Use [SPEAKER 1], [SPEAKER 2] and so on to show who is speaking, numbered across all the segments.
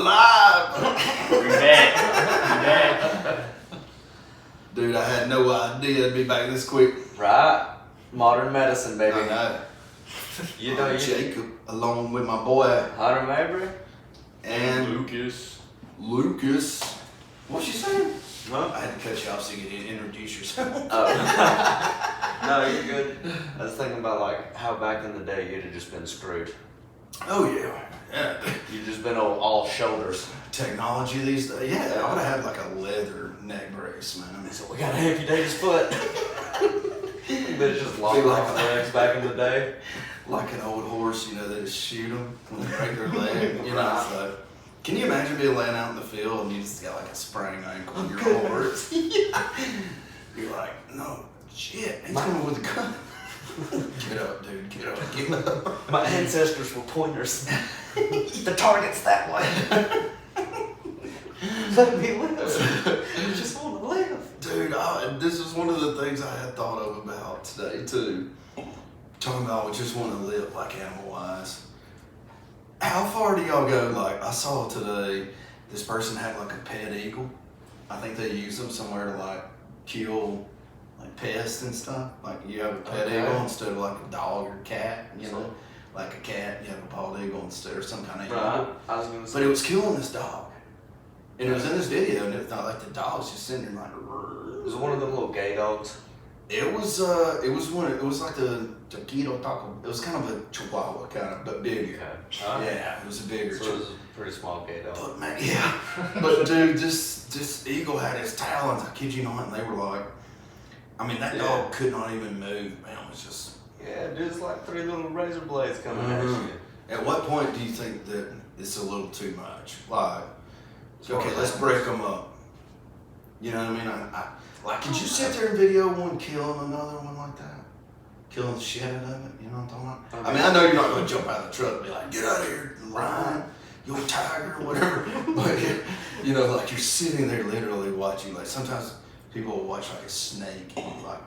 [SPEAKER 1] alive.
[SPEAKER 2] You're back.
[SPEAKER 1] Dude, I had no idea it'd be back this quick.
[SPEAKER 3] Right? Modern medicine, baby.
[SPEAKER 1] I know.
[SPEAKER 3] You know,
[SPEAKER 1] Jacob, along with my boy
[SPEAKER 3] Hunter Mabry?
[SPEAKER 1] and Lucas. What's she saying?
[SPEAKER 3] Huh?
[SPEAKER 1] I had to cut you off so you could introduce yourself.
[SPEAKER 3] Oh. No, you're good. I was thinking about like how back in the day you'd have just been screwed.
[SPEAKER 1] Oh yeah.
[SPEAKER 3] You'd just been all shoulders.
[SPEAKER 1] Technology these days. Yeah, I would have had like a leather neck brace, man.
[SPEAKER 3] So we gotta amputate his foot. They just locked off legs back in the day.
[SPEAKER 1] Like an old horse, you know, they just shoot them when they break their leg. You know, so. Can you imagine being laying out in the field and you just got like a sprained ankle and you're all horse? You're like, no, shit, he's coming with a gun. Get up, dude, get up, get up.
[SPEAKER 3] My ancestors were pointers. The target's that way. Let me live. I just want to live.
[SPEAKER 1] Dude, this is one of the things I had thought of about today, too. Talking about we just want to live like animal-wise. How far do y'all go? Like, I saw today, this person had like a pet eagle. I think they use them somewhere to like kill like pests and stuff. Like you have a pet eagle instead of like a dog or cat, you know? Like a cat, you have a bald eagle instead or some kind of eagle.
[SPEAKER 3] I was gonna say.
[SPEAKER 1] But it was killing this dog. And it was in this video and it's not like the dog's just sitting there like,
[SPEAKER 3] Was it one of them little gay dogs?
[SPEAKER 1] it was like the taquito taco. It was kind of a chihuahua kind of, but bigger.
[SPEAKER 3] Okay.
[SPEAKER 1] Yeah, it was a bigger
[SPEAKER 3] So it was a pretty small gay dog.
[SPEAKER 1] But man, yeah. But dude, this eagle had his talons, I kid you not, and they were like, I mean, that dog could not even move, man. It was just...
[SPEAKER 3] Yeah, just like 3 little razor blades coming at you.
[SPEAKER 1] At what point do you think that it's a little too much? Like, okay, let's break them up. You know what I mean? Like, could you sit there and video one killing another one like that? Killing the shit out of it, you know what I'm talking about? I mean, I know you're not going to jump out of the truck and be like, get out of here, lion, you a tiger, or whatever. But, you know, like you're sitting there literally watching, like sometimes people will watch like a snake eat like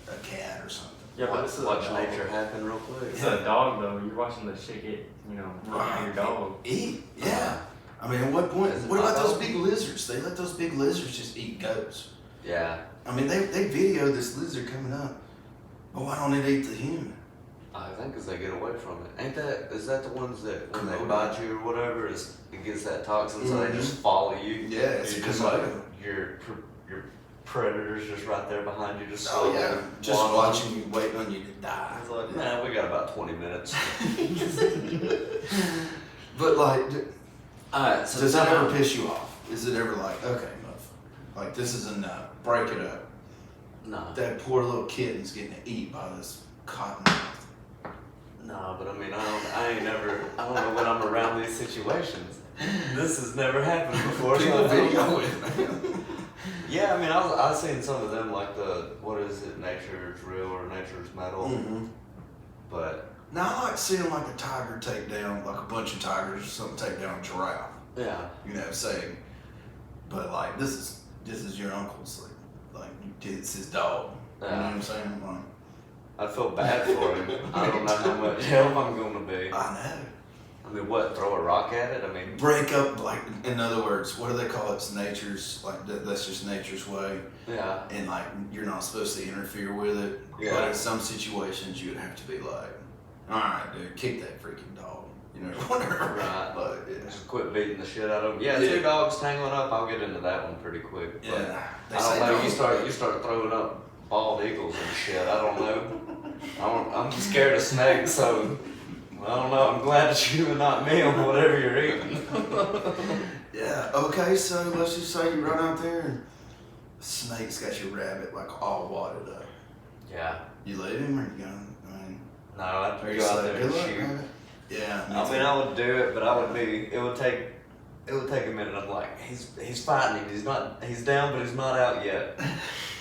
[SPEAKER 1] a cat or something.
[SPEAKER 2] Yeah, but this is
[SPEAKER 3] watch nature happen real quick.
[SPEAKER 2] It's a dog though. You're watching the shit get, your dog.
[SPEAKER 1] Eat, yeah. I mean, at what point? What about those big lizards? They let those big lizards just eat goats.
[SPEAKER 3] Yeah.
[SPEAKER 1] I mean, they videoed this lizard coming up. But why don't it eat the human?
[SPEAKER 3] I think because they get away from it. Is that the ones that when they bite you or whatever, it gets that toxin, so they just follow you?
[SPEAKER 1] Yeah, it's
[SPEAKER 3] just like your predator's just right there behind you, just
[SPEAKER 1] just watching you, waiting on you to die.
[SPEAKER 3] It's like, man, we got about 20 minutes.
[SPEAKER 1] But like,
[SPEAKER 3] Alright, so
[SPEAKER 1] does that ever piss you off? Is it ever like, okay, enough, like this is enough, break it up?
[SPEAKER 3] No.
[SPEAKER 1] That poor little kitten's getting eaten by this cottonmouth.
[SPEAKER 3] No, but I mean, I don't know when I'm around these situations. This has never happened before.
[SPEAKER 1] People video it.
[SPEAKER 3] Yeah, I mean, I've seen some of them, like what is it, Nature's Real or Nature's Metal.
[SPEAKER 1] Mm-hmm.
[SPEAKER 3] But
[SPEAKER 1] now I like seeing like a tiger take down, like a bunch of tigers or something take down a giraffe.
[SPEAKER 3] yeah,
[SPEAKER 1] You know, saying, but like this is your uncle's like it's his dog. You know what I'm saying? Like,
[SPEAKER 3] I feel bad for him. I don't know how much help I'm gonna be.
[SPEAKER 1] I know.
[SPEAKER 3] I mean, what? Throw a rock at it? I mean,
[SPEAKER 1] Break up, like in other words, what do they call it? It's nature's like that's just nature's way.
[SPEAKER 3] yeah.
[SPEAKER 1] And like you're not supposed to interfere with it.
[SPEAKER 3] Yeah.
[SPEAKER 1] But in some situations you'd have to be like, all right, dude, kick that freaking dog. You know, whatever.
[SPEAKER 3] Right.
[SPEAKER 1] But yeah.
[SPEAKER 3] Just quit beating the shit out of them. Yeah, 2 dogs tangling up. I'll get into that one pretty quick. But
[SPEAKER 1] Yeah. They
[SPEAKER 3] I
[SPEAKER 1] say
[SPEAKER 3] don't know.
[SPEAKER 1] dogs-
[SPEAKER 3] You start throwing up bald eagles and shit. I don't know. I'm scared of snakes, so I don't know. I'm glad it's you and not me on whatever you're eating.
[SPEAKER 1] Yeah. Okay, so let's just say you run out there and the snake's got your rabbit like all wadded up.
[SPEAKER 3] Yeah.
[SPEAKER 1] You leave him or you gonna? I mean,
[SPEAKER 3] No, I'd
[SPEAKER 1] or you
[SPEAKER 3] go out
[SPEAKER 1] say,
[SPEAKER 3] there
[SPEAKER 1] "Good
[SPEAKER 3] and
[SPEAKER 1] luck,
[SPEAKER 3] shoot.
[SPEAKER 1] rabbit." Yeah.
[SPEAKER 3] I mean, I would do it, but it would take a minute. I'm like, he's fighting him. He's down, but he's not out yet.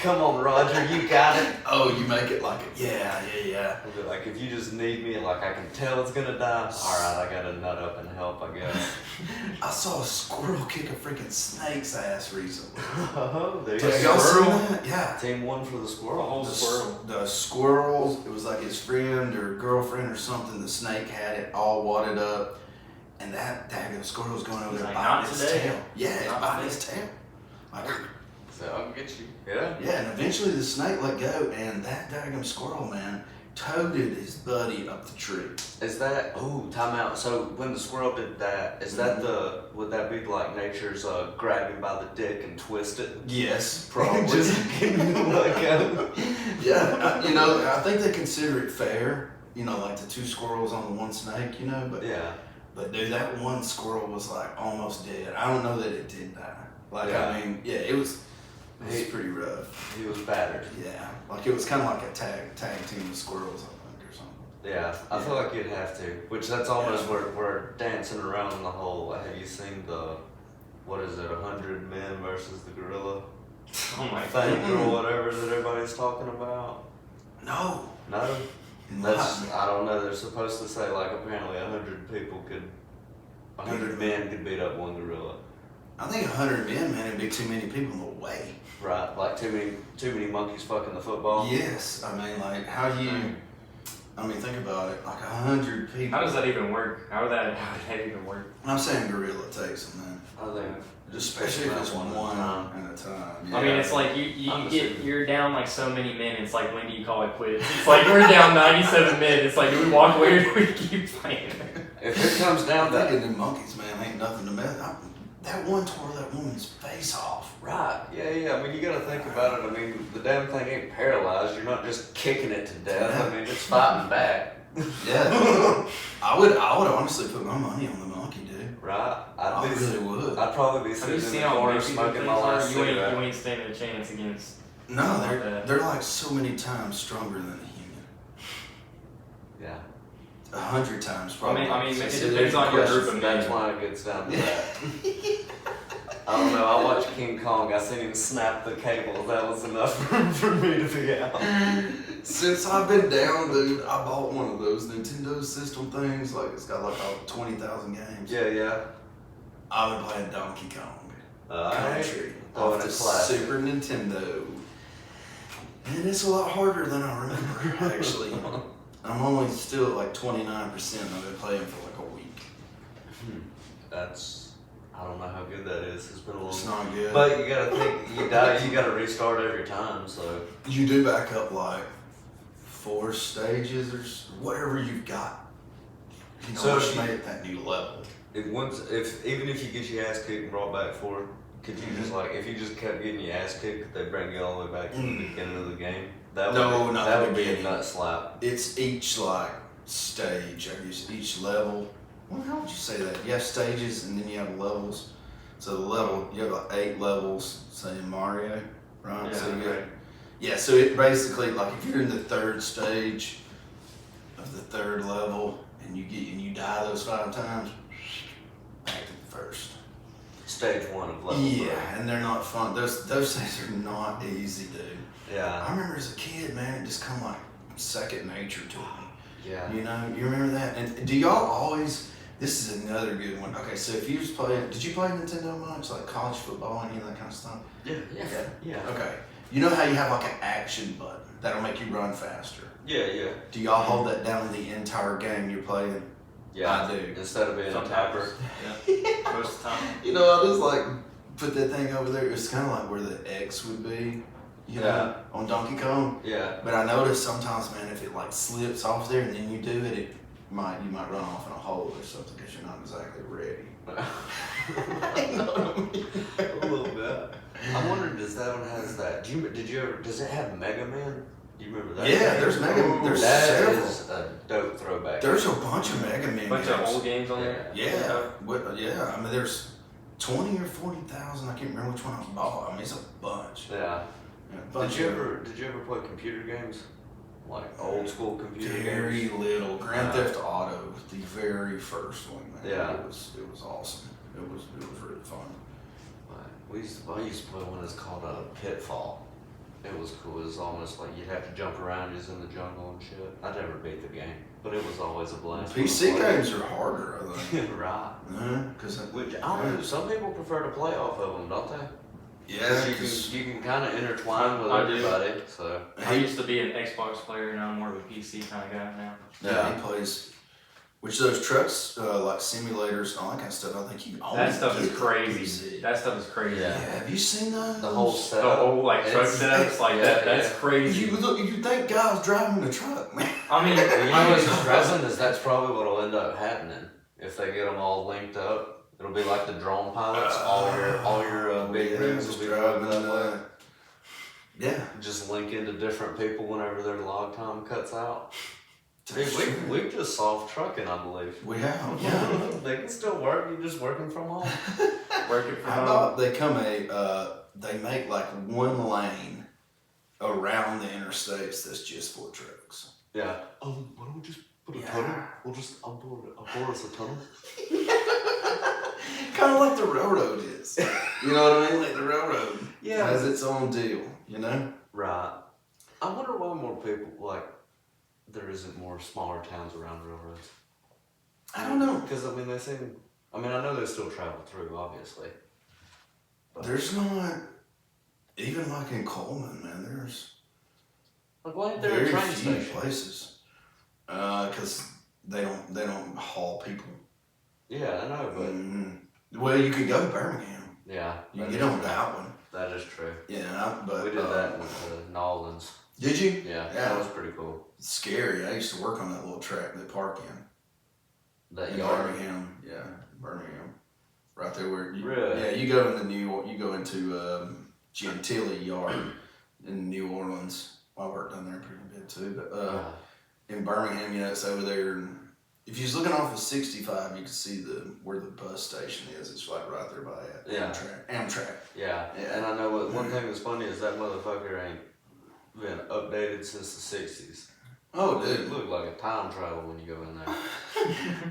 [SPEAKER 3] Come on, Roger, you got it.
[SPEAKER 1] Oh, you make it like a yeah.
[SPEAKER 3] I'll be like, if you just need me, like I can tell it's gonna die. All right, I gotta nut up and help, I guess.
[SPEAKER 1] I saw a squirrel kick a freaking snake's ass recently.
[SPEAKER 3] Oh, there you
[SPEAKER 1] Have
[SPEAKER 3] go.
[SPEAKER 1] y'all seen that? Yeah.
[SPEAKER 3] Team 1 for the squirrel.
[SPEAKER 1] The squirrels, it was like his friend or girlfriend or something, the snake had it all wadded up, and that daggone squirrel was going over there
[SPEAKER 2] Like,
[SPEAKER 1] biting
[SPEAKER 2] not
[SPEAKER 1] his
[SPEAKER 2] today.
[SPEAKER 1] tail. Yeah, it's
[SPEAKER 2] Not
[SPEAKER 1] biting
[SPEAKER 2] today.
[SPEAKER 1] his tail. Like,
[SPEAKER 3] So I'll get you. Yeah.
[SPEAKER 1] yeah, and eventually the snake let go, and that daggone squirrel, man, toted his buddy up the tree.
[SPEAKER 3] Is that time out? So when the squirrel did that, is that would that be like nature's grab him by the dick and twist it?
[SPEAKER 1] Yes, probably.
[SPEAKER 3] Just let go.
[SPEAKER 1] Yeah, you know, I think they consider it fair. You know, like the two squirrels on the one snake. You know, but
[SPEAKER 3] Yeah.
[SPEAKER 1] But dude, that one squirrel was like almost dead. I don't know that it did die. Like
[SPEAKER 3] Yeah.
[SPEAKER 1] I mean, yeah, it was pretty rough.
[SPEAKER 3] He was battered.
[SPEAKER 1] Yeah, like it was kind of like a tag team of squirrels, I think, or something.
[SPEAKER 3] Yeah, I feel like you'd have to. Which that's almost where we're dancing around the whole. Have you seen what is it, 100 men versus the gorilla
[SPEAKER 2] Oh my
[SPEAKER 3] thing
[SPEAKER 2] god.
[SPEAKER 3] or whatever that everybody's talking about?
[SPEAKER 1] No,
[SPEAKER 3] No, that's I don't know. They're supposed to say like apparently 100 men could beat up one gorilla.
[SPEAKER 1] I think 100 men, man, it'd be too many people in the way.
[SPEAKER 3] Right, like too many monkeys fucking the football.
[SPEAKER 1] Yes, I mean, like how do you? I mean, think about it. Like 100 people.
[SPEAKER 2] How does that even work? How would that even work?
[SPEAKER 1] I'm saying gorilla takes them, man.
[SPEAKER 3] I think,
[SPEAKER 1] Especially if it's one at a time. Yeah.
[SPEAKER 2] I mean, it's like
[SPEAKER 3] I'm
[SPEAKER 2] you're down like so many men. It's like, when do you call it quits? It's like we're down 97 men. It's like, do we walk away or do we keep playing?
[SPEAKER 3] if it comes down
[SPEAKER 1] I'm
[SPEAKER 3] to
[SPEAKER 1] thinking them monkeys, man, ain't nothing to mess. That one tore that woman's face off.
[SPEAKER 3] right, yeah. I mean, you got to think about it. I mean, the damn thing ain't paralyzed. You're not just kicking it to death. I mean, it's fighting back.
[SPEAKER 1] Yeah. I would honestly put my money on the monkey, dude.
[SPEAKER 3] Right,
[SPEAKER 1] I really would.
[SPEAKER 3] I'd probably be
[SPEAKER 2] Have you
[SPEAKER 3] sitting in
[SPEAKER 2] seen
[SPEAKER 3] the
[SPEAKER 2] how
[SPEAKER 3] corner
[SPEAKER 2] big these
[SPEAKER 3] smoking
[SPEAKER 2] things
[SPEAKER 3] my
[SPEAKER 2] are?
[SPEAKER 3] last
[SPEAKER 2] You
[SPEAKER 3] cigarette.
[SPEAKER 2] ain't standing a chance against.
[SPEAKER 1] No,
[SPEAKER 2] like that.
[SPEAKER 1] they're like so many times stronger than a human.
[SPEAKER 3] Yeah.
[SPEAKER 1] 100 times
[SPEAKER 2] I
[SPEAKER 1] probably.
[SPEAKER 2] mean, it
[SPEAKER 1] So
[SPEAKER 2] depends
[SPEAKER 1] there's
[SPEAKER 2] on your
[SPEAKER 1] questions.
[SPEAKER 2] group of
[SPEAKER 3] That's
[SPEAKER 2] men.
[SPEAKER 3] why it gets down to that. I don't know. I watched King Kong. I seen him snap the cable. That was enough for me to figure out.
[SPEAKER 1] Since I've been down, dude, I bought one of those Nintendo system things. Like it's got like all 20,000 games.
[SPEAKER 3] Yeah.
[SPEAKER 1] I've been playing Donkey Kong Country
[SPEAKER 3] Throwing
[SPEAKER 1] off
[SPEAKER 3] a
[SPEAKER 1] the
[SPEAKER 3] classic.
[SPEAKER 1] Super Nintendo, and it's a lot harder than I remember. Actually, I'm only still at like 29%. I've been playing for like a week.
[SPEAKER 3] That's. I don't know how good that is. It's been a
[SPEAKER 1] It's
[SPEAKER 3] long.
[SPEAKER 1] not good.
[SPEAKER 3] But you gotta think. You die. You gotta restart every time. So.
[SPEAKER 1] You do back up like 4 stages or whatever you've got. You know,
[SPEAKER 3] So
[SPEAKER 1] once
[SPEAKER 3] if
[SPEAKER 1] you
[SPEAKER 3] you-
[SPEAKER 1] made it that new level.
[SPEAKER 3] Even if you get your ass kicked and brought back forward, could you just like if you just kept getting your ass kicked, they bring you all the way back to the beginning of the game? That would
[SPEAKER 1] not
[SPEAKER 3] that
[SPEAKER 1] the
[SPEAKER 3] would be a
[SPEAKER 1] beginning.
[SPEAKER 3] nut slap.
[SPEAKER 1] It's each like stage, I guess, each level. Well, how would you say that? You have stages and then you have levels. So the level, you have like 8 levels, say in Mario, right?
[SPEAKER 2] Yeah,
[SPEAKER 1] so you
[SPEAKER 2] right.
[SPEAKER 1] yeah, so it basically, like if you're in the 3rd stage of the 3rd level and you die those 5 times, back to the 1st.
[SPEAKER 3] Stage 1 of level.
[SPEAKER 1] Yeah, and they're not fun. Those things are not easy, dude.
[SPEAKER 3] 3. Yeah.
[SPEAKER 1] I remember as a kid, man, it just come like second nature to me.
[SPEAKER 3] Yeah.
[SPEAKER 1] You know, you remember that? And do y'all always? This is another good one. Okay, so if you was playing, did you play Nintendo much, like college football and any of that kind of stuff?
[SPEAKER 3] Yeah.
[SPEAKER 1] Okay. You know how you have like an action button that'll make you run faster.
[SPEAKER 3] Yeah.
[SPEAKER 1] Do y'all hold that down the entire game you're playing?
[SPEAKER 3] Yeah.
[SPEAKER 1] I do.
[SPEAKER 3] Instead of being a
[SPEAKER 2] Sometimes.
[SPEAKER 3] tapper.
[SPEAKER 2] Yeah. Most of the time.
[SPEAKER 1] You know, I just like put that thing over there. It's kind of like where the X would be. You know, on Donkey Kong.
[SPEAKER 3] Yeah.
[SPEAKER 1] But I notice sometimes, man, if it like slips off there and then you do it, you might run off in a hole or something because you're not exactly ready. You know what I mean?
[SPEAKER 3] A little bit. I wonder, does that one has that? Does it have Mega Man? Do you remember that?
[SPEAKER 1] Yeah, there's Mega Man. There's
[SPEAKER 3] That
[SPEAKER 1] several.
[SPEAKER 3] is a dope throwback.
[SPEAKER 1] There's a bunch of Mega Man
[SPEAKER 2] Bunch of
[SPEAKER 1] games.
[SPEAKER 2] old games on there.
[SPEAKER 1] Yeah, yeah. I mean, there's 20 or 40,000. I can't remember which one I bought. I mean, it's a bunch.
[SPEAKER 3] Yeah.
[SPEAKER 1] Yeah, a bunch
[SPEAKER 3] Did you ever play computer games? Like old school computer
[SPEAKER 1] Very
[SPEAKER 3] games?
[SPEAKER 1] little. Grand Theft Auto, the very first one, man.
[SPEAKER 3] Yeah.
[SPEAKER 1] It was awesome. It was really fun.
[SPEAKER 3] I used to play one that's called a Pitfall. It was cool. It was almost like you'd have to jump around just in the jungle and shit. I never beat the game, but it was always a blast.
[SPEAKER 1] PC games are harder, I think.
[SPEAKER 3] Right. Which I don't know. Some people prefer to play off of them, don't they?
[SPEAKER 1] Yeah,
[SPEAKER 3] You can kind of intertwine with
[SPEAKER 2] I do.
[SPEAKER 3] everybody. So
[SPEAKER 2] I used to be an Xbox player, now I'm more of a PC kind of guy now.
[SPEAKER 1] yeah, he plays. Which those trucks, like simulators and all that kind of stuff, I think you can
[SPEAKER 2] That stuff is
[SPEAKER 1] get
[SPEAKER 2] crazy. That stuff is crazy.
[SPEAKER 3] Yeah.
[SPEAKER 1] Have you seen those?
[SPEAKER 3] The whole
[SPEAKER 2] The
[SPEAKER 3] setup.
[SPEAKER 2] whole like truck setups like that. That's crazy.
[SPEAKER 1] You think guys driving the truck, man?
[SPEAKER 2] I mean,
[SPEAKER 3] You know what's surprising is that's probably what'll end up happening if they get them all linked up. It'll be like the drone pilots. All your big rigs will be driving that way.
[SPEAKER 1] Yeah.
[SPEAKER 3] Just link into different people whenever their log time cuts out. Dude, we've just solved trucking, I believe.
[SPEAKER 1] We have, yeah.
[SPEAKER 3] They can still work. You're just working from home.
[SPEAKER 2] working from
[SPEAKER 1] How
[SPEAKER 2] home.
[SPEAKER 1] about they make like one lane around the interstates that's just for trucks.
[SPEAKER 3] Yeah. Why don't we just put a tunnel? I'll bore us a tunnel.
[SPEAKER 1] Kind of like the railroad is. You know what I mean? Like the railroad has its own deal, you know?
[SPEAKER 3] Right. I wonder why more people, like, there isn't more smaller towns around railroads.
[SPEAKER 1] I don't know.
[SPEAKER 3] Because, I mean, I know they still travel through, obviously. But
[SPEAKER 1] There's not, even like in Coleman, man, there's
[SPEAKER 3] like, why ain't there a
[SPEAKER 1] very
[SPEAKER 3] train
[SPEAKER 1] few
[SPEAKER 3] station?
[SPEAKER 1] places. Because they don't haul people.
[SPEAKER 3] Yeah, I know, but...
[SPEAKER 1] Well, you could go to Birmingham.
[SPEAKER 3] Yeah.
[SPEAKER 1] You can get on that one.
[SPEAKER 3] That is true.
[SPEAKER 1] Yeah, but
[SPEAKER 3] We did that with Nolans.
[SPEAKER 1] Did you?
[SPEAKER 3] Yeah,
[SPEAKER 1] Yeah.
[SPEAKER 3] that was pretty cool.
[SPEAKER 1] It's scary. I used to work on that little track they park in.
[SPEAKER 3] That
[SPEAKER 1] In
[SPEAKER 3] yard.
[SPEAKER 1] Birmingham. Yeah, Birmingham. Right there where you,
[SPEAKER 3] Really?
[SPEAKER 1] Yeah, you go into you go into Gentilly Yard in New Orleans. I worked down there pretty bit too, but in Birmingham, it's over there. And if you're looking off of 65, you can see where the bus station is. It's like right there by it.
[SPEAKER 3] Yeah.
[SPEAKER 1] Amtrak.
[SPEAKER 3] Yeah. And I know one thing that's funny is that motherfucker ain't been updated since the 60s.
[SPEAKER 1] Oh,
[SPEAKER 3] It
[SPEAKER 1] dude.
[SPEAKER 3] looked like a time travel when you go in there.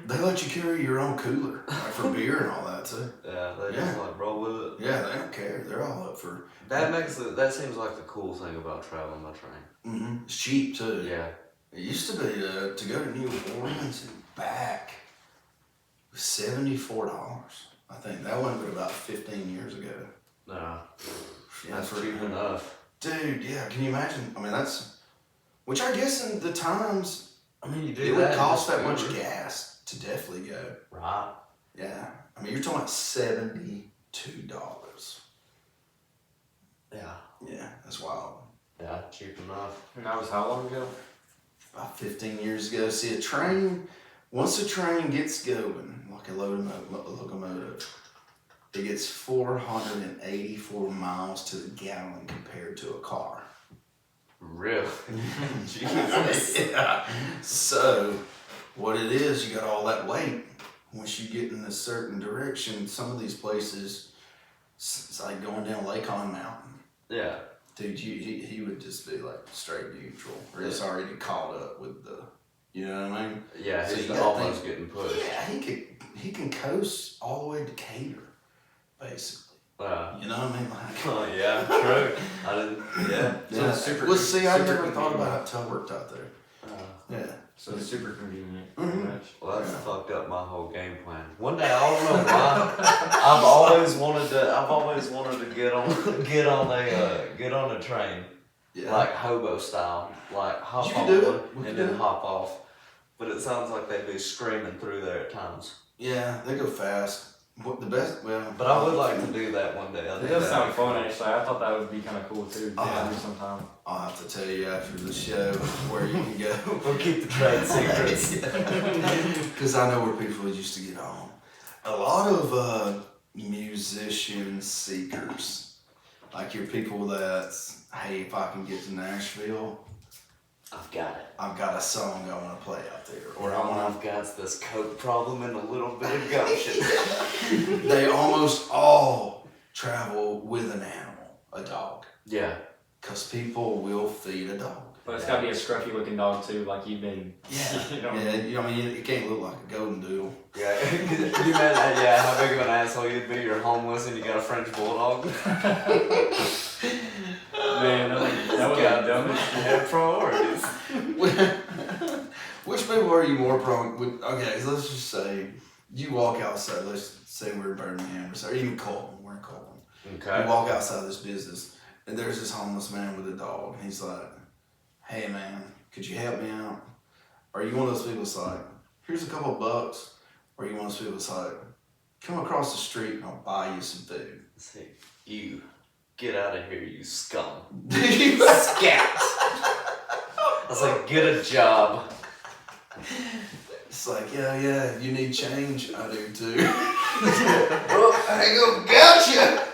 [SPEAKER 1] They let you carry your own cooler, like for beer and all that too.
[SPEAKER 3] Yeah, they just like roll with it.
[SPEAKER 1] Yeah, they don't care. They're all up for.
[SPEAKER 3] That seems like the cool thing about traveling by train.
[SPEAKER 1] It's cheap too.
[SPEAKER 3] Yeah.
[SPEAKER 1] It used to be to go to New Orleans and back was $74. I think that went about 15 years ago.
[SPEAKER 3] No.
[SPEAKER 1] Yeah,
[SPEAKER 3] That's
[SPEAKER 1] for-
[SPEAKER 3] cheap enough.
[SPEAKER 1] Dude, yeah. Can you imagine? I mean, which I guess in the times,
[SPEAKER 3] I mean, you do
[SPEAKER 1] it would
[SPEAKER 3] that
[SPEAKER 1] cost
[SPEAKER 3] just
[SPEAKER 1] that much
[SPEAKER 3] Uber.
[SPEAKER 1] gas to definitely go.
[SPEAKER 3] Right.
[SPEAKER 1] Yeah. I mean, you're talking about $72.
[SPEAKER 3] Yeah.
[SPEAKER 1] Yeah, that's wild.
[SPEAKER 3] Yeah, cheap enough.
[SPEAKER 2] And that was how long ago?
[SPEAKER 1] About 15 years ago. See, once a train gets going, like a locomotive, it gets 484 miles to the gallon compared to a car.
[SPEAKER 3] Really? Jesus.
[SPEAKER 1] Yeah. So, what it is, you got all that weight. Once you get in a certain direction, some of these places, it's like going down Lacon Mountain.
[SPEAKER 3] Yeah.
[SPEAKER 1] Dude, he would just be like straight neutral, or it's already caught up with the, you know what I mean?
[SPEAKER 3] Yeah,
[SPEAKER 1] So
[SPEAKER 3] he's
[SPEAKER 1] you gotta
[SPEAKER 3] almost
[SPEAKER 1] think-
[SPEAKER 3] getting pushed.
[SPEAKER 1] Yeah, he can coast all the way to Decatur, basically. You know what I mean? Like,
[SPEAKER 3] Oh, yeah, true. I didn't, yeah.
[SPEAKER 2] So it's super-
[SPEAKER 1] well, see, I
[SPEAKER 2] super
[SPEAKER 1] never thought
[SPEAKER 2] convenient.
[SPEAKER 1] about it until I worked out there. Yeah.
[SPEAKER 2] So it's super convenient,
[SPEAKER 1] Mhm.
[SPEAKER 2] pretty much.
[SPEAKER 3] Well, that's
[SPEAKER 1] Yeah.
[SPEAKER 3] fucked up my whole game plan. One day, I don't know why, I've always wanted to get on a train,
[SPEAKER 1] Yeah.
[SPEAKER 3] like hobo style, like hop
[SPEAKER 1] You
[SPEAKER 3] on
[SPEAKER 1] can do
[SPEAKER 3] one
[SPEAKER 1] it. We
[SPEAKER 3] and
[SPEAKER 1] can
[SPEAKER 3] then
[SPEAKER 1] do it.
[SPEAKER 3] hop off. But it sounds like they'd be screaming through there at times.
[SPEAKER 1] Yeah, they go fast. What the best? Well,
[SPEAKER 3] But I would like to do that one day. I
[SPEAKER 2] It
[SPEAKER 3] think
[SPEAKER 2] does
[SPEAKER 3] that'd
[SPEAKER 2] sound
[SPEAKER 3] be
[SPEAKER 2] fun,
[SPEAKER 3] cool.
[SPEAKER 2] actually. I thought that would be kind of cool, too, to do sometime.
[SPEAKER 1] I'll have to tell you after the show where you can go.
[SPEAKER 3] We'll keep the trade secrets.
[SPEAKER 1] Because I know where people used to get on. A lot of musician seekers, like your people that's, hey, if I can get to Nashville,
[SPEAKER 3] I've got it.
[SPEAKER 1] I've got a song I want to play out there. Or I want
[SPEAKER 3] I've got this coke problem and a little bit of gumption.
[SPEAKER 1] to. They almost all travel with an animal, a dog.
[SPEAKER 3] Yeah.
[SPEAKER 1] Because people will feed a dog.
[SPEAKER 2] But it's got to be a scruffy looking dog, too, like you've been.
[SPEAKER 1] Yeah.
[SPEAKER 2] You know?
[SPEAKER 1] Yeah, I mean, it can't look like a golden doodle.
[SPEAKER 3] Yeah. Can you imagine, yeah, how big of an asshole you'd be? You're homeless and you got a French bulldog.
[SPEAKER 2] Man, that would be dumb as shit.
[SPEAKER 3] have priorities.
[SPEAKER 1] Which people are you more prone with? Okay, so let's just say you walk outside. Let's say we're in Birmingham or even Colton. We're in Colton.
[SPEAKER 3] Okay.
[SPEAKER 1] You walk outside this business, and there's this homeless man with a dog. And he's like, "Hey, man, could you help me out?" Are you one of those people that's like, here's a couple bucks, or you want to see what's like, come across the street and I'll buy you some food.
[SPEAKER 3] Say, you get out of here, you scum.
[SPEAKER 1] Scat.
[SPEAKER 3] I was like, get a job.
[SPEAKER 1] It's like, yeah, you need change. I do too. Oh, I ain't gonna gotcha.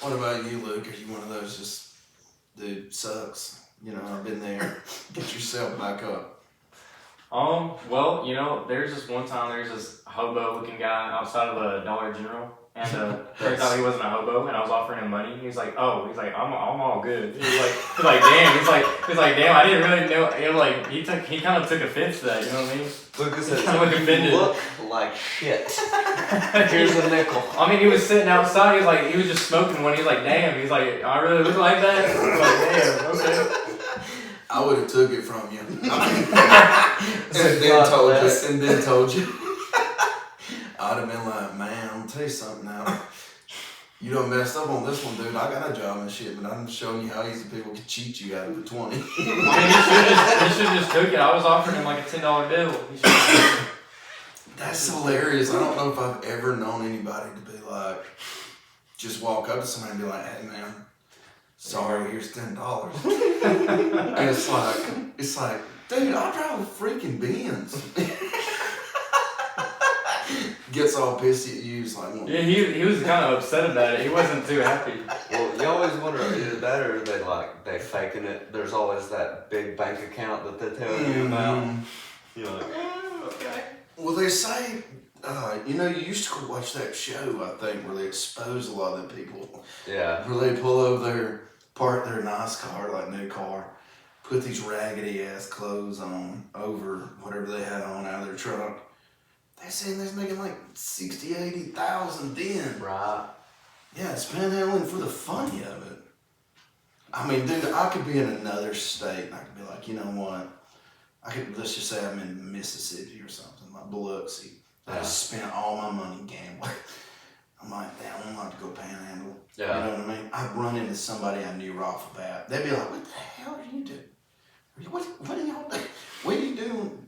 [SPEAKER 1] What about you, Luke? Are you one of those just, dude, sucks? You know, I've been there. Get yourself back up.
[SPEAKER 2] Well, you know, there's this one time there's this hobo-looking guy outside of a Dollar General, and turns out he wasn't a hobo, and I was offering him money. He's like, I'm all good. He's like, damn. He's like, damn. I didn't really know. He was like, he kind of took offense to that. You know what I mean?
[SPEAKER 3] Lucas
[SPEAKER 2] He
[SPEAKER 3] says,
[SPEAKER 2] kind of looked offended.
[SPEAKER 3] you look like shit. Here's a nickel.
[SPEAKER 2] I mean, he was sitting outside. He was just smoking one. He's like, damn. He's like, I really look like that. I was like, damn. Okay.
[SPEAKER 1] I would have took it from you. and then told you. I'd have been like, man, I'm gonna tell you something now. You done messed up on this one, dude. I got a job and shit, but I'm showing you how easy people can cheat you out of the 20.
[SPEAKER 2] I mean, he should have just took it. I was offering him like a $10 bill. He should've
[SPEAKER 1] That's hilarious. I don't know if I've ever known anybody to be like, just walk up to somebody and be like, hey man, sorry, here's $10. And it's like, dude, I drive a freaking Benz. Gets all pissy at you. He's like, well,
[SPEAKER 2] Yeah, he was kind of upset about it. He wasn't too happy.
[SPEAKER 3] Well, you always wonder, is it that or they faking it? There's always that big bank account that they tell you about. You're like, okay.
[SPEAKER 1] well, they say, you used to watch that show, I think, where they expose a lot of the people.
[SPEAKER 3] Yeah.
[SPEAKER 1] Where they pull over there, park their nice car, like new car, put these raggedy ass clothes on over whatever they had on out of their truck. They saying they're making like 60, 80,000 then.
[SPEAKER 3] Right.
[SPEAKER 1] Yeah, it's panhandling for the funny of it. I mean, dude, I could be in another state and I could be like, you know what? Let's just say I'm in Mississippi or something, like Biloxi. I just spent all my money gambling. I'm like, damn, I'm about to go panhandle.
[SPEAKER 3] Yeah.
[SPEAKER 1] You know what I mean? I'd run into somebody I knew right off the bat. They'd be like, what the hell are you doing? What are y'all doing? What are you doing?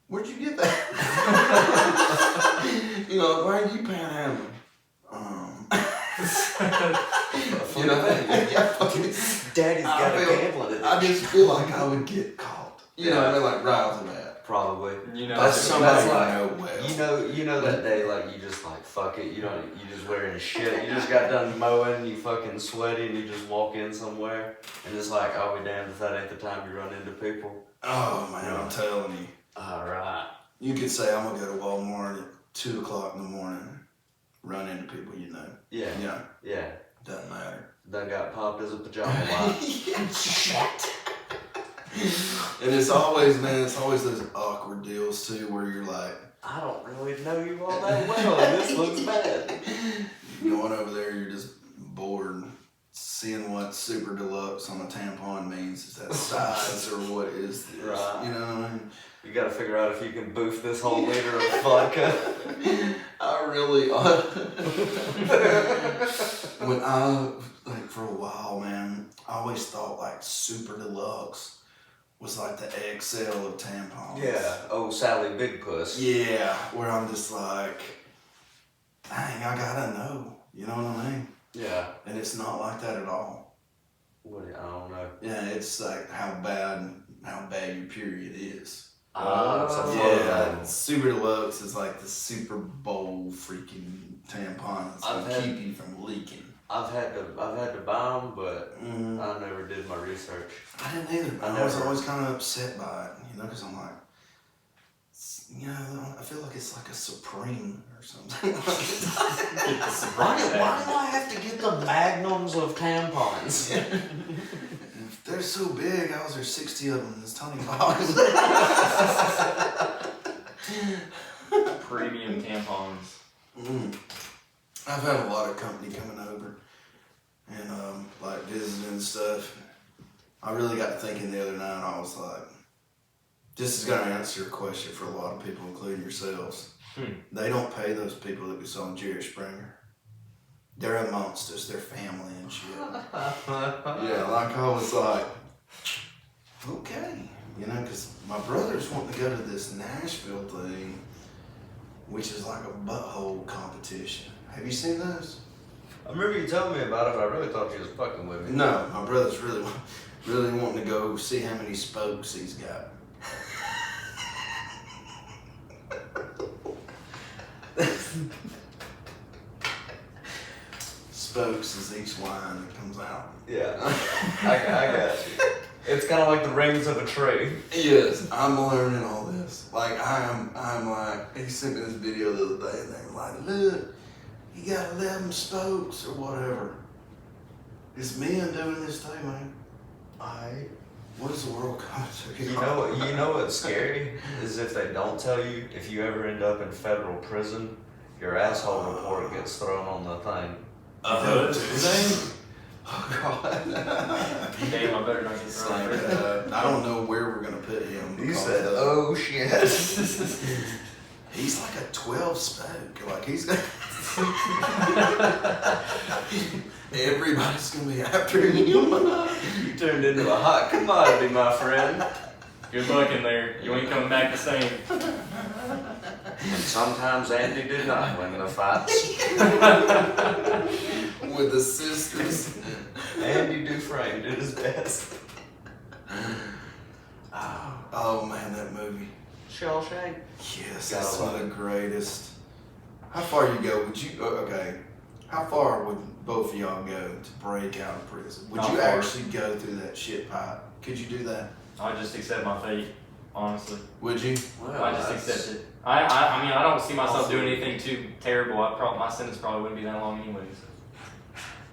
[SPEAKER 1] Where'd you get that? Why are you panhandling? You know, yeah,
[SPEAKER 3] Daddy's got a gambling addiction.
[SPEAKER 1] I just feel like I would get caught. You know what I mean? Like right off the bat.
[SPEAKER 3] Probably.
[SPEAKER 1] That's somebody I know well.
[SPEAKER 3] You know that day, like, you just like, fuck it, you just wearing shit. You just got done mowing, you fucking sweaty, and you just walk in somewhere, and it's like, oh, we damned if that ain't the time you run into people.
[SPEAKER 1] Oh, man, I'm telling you.
[SPEAKER 3] Alright.
[SPEAKER 1] You could say, I'm going to go to Walmart at 2 o'clock in the morning, run into people you know.
[SPEAKER 3] Yeah.
[SPEAKER 1] Yeah.
[SPEAKER 3] Yeah.
[SPEAKER 1] Doesn't matter.
[SPEAKER 3] Done got popped as a pajama wipe.
[SPEAKER 1] Shit. And it's always those awkward deals too, where you're like,
[SPEAKER 3] I don't really know you all that well, and this looks bad.
[SPEAKER 1] Going over there, you're just bored, seeing what super deluxe on a tampon means. Is that size or what is this?
[SPEAKER 3] Right.
[SPEAKER 1] You know what I mean?
[SPEAKER 3] You gotta figure out if you can boof this whole liter of vodka.
[SPEAKER 1] I really, when for a while, man, I always thought like super deluxe was like the XL of tampons.
[SPEAKER 3] Yeah. Oh, Sally Big Puss.
[SPEAKER 1] Yeah, where I'm just like, dang, I gotta know. You know what I mean?
[SPEAKER 3] Yeah.
[SPEAKER 1] And it's not like that at all.
[SPEAKER 3] What? I don't know.
[SPEAKER 1] Yeah, it's like how bad your period is.
[SPEAKER 3] So
[SPEAKER 1] Super deluxe is like the Super Bowl freaking tampon that's gonna keep you from leaking.
[SPEAKER 3] I've had to buy them, but I never did my research.
[SPEAKER 1] I didn't either. But I was always kind of upset by it, because I'm like, I feel like it's like a Supreme or something.
[SPEAKER 3] Why do I have to get the magnums of tampons?
[SPEAKER 1] If they're so big, how is there 60 of them in this tiny box?
[SPEAKER 2] Premium tampons.
[SPEAKER 1] I've had a lot of company coming over and like visiting and stuff. I really got thinking the other night. I was like, this is going to answer your question for a lot of people, including yourselves. They don't pay those people that was on Jerry Springer. They're amongst us. They're family and shit. Yeah, like I was like, okay, You know, because my brother's wanting to go to this Nashville thing, which is like a butthole competition. Have you seen those?
[SPEAKER 3] I remember you telling me about it, but I really thought you was fucking with me.
[SPEAKER 1] No, my brother's really wanting to go see how many spokes he's got. Spokes is each line that comes out.
[SPEAKER 3] Yeah, I got you. It's kind of like the rings of a tree.
[SPEAKER 1] Yes, I'm learning all this. Like I'm like, he sent me this video the other day, and they were like, look, you got 11 spokes or whatever. It's men doing this too, man. What is the world coming to?
[SPEAKER 3] You know what's scary is if they don't tell you, if you ever end up in federal prison, your asshole report gets thrown on the thing.
[SPEAKER 1] Oh God.
[SPEAKER 2] Damn, I better not get thrown.
[SPEAKER 1] I don't know where we're gonna put him.
[SPEAKER 3] You said, oh shit.
[SPEAKER 1] He's like a 12 spoke. Like he's got. Everybody's gonna be after him.
[SPEAKER 3] You turned into a hot commodity, my friend.
[SPEAKER 2] Good luck in there. You ain't coming back the same.
[SPEAKER 3] And sometimes Andy did not win the fights.
[SPEAKER 1] With the sisters.
[SPEAKER 3] Andy Dufresne did his best.
[SPEAKER 1] Oh man, that movie.
[SPEAKER 3] Shawshank.
[SPEAKER 1] Yes, that's one of the greatest. How far you go? Would you? Okay. How far would both of y'all go to break out of prison? Would
[SPEAKER 2] Not
[SPEAKER 1] you
[SPEAKER 2] far.
[SPEAKER 1] actually go through that shit pipe? Could you do that?
[SPEAKER 2] I just accept my fate, honestly.
[SPEAKER 1] Would you?
[SPEAKER 3] Well,
[SPEAKER 2] I just accept it. I mean, I don't see myself doing anything too terrible. My sentence probably wouldn't be that long anyways.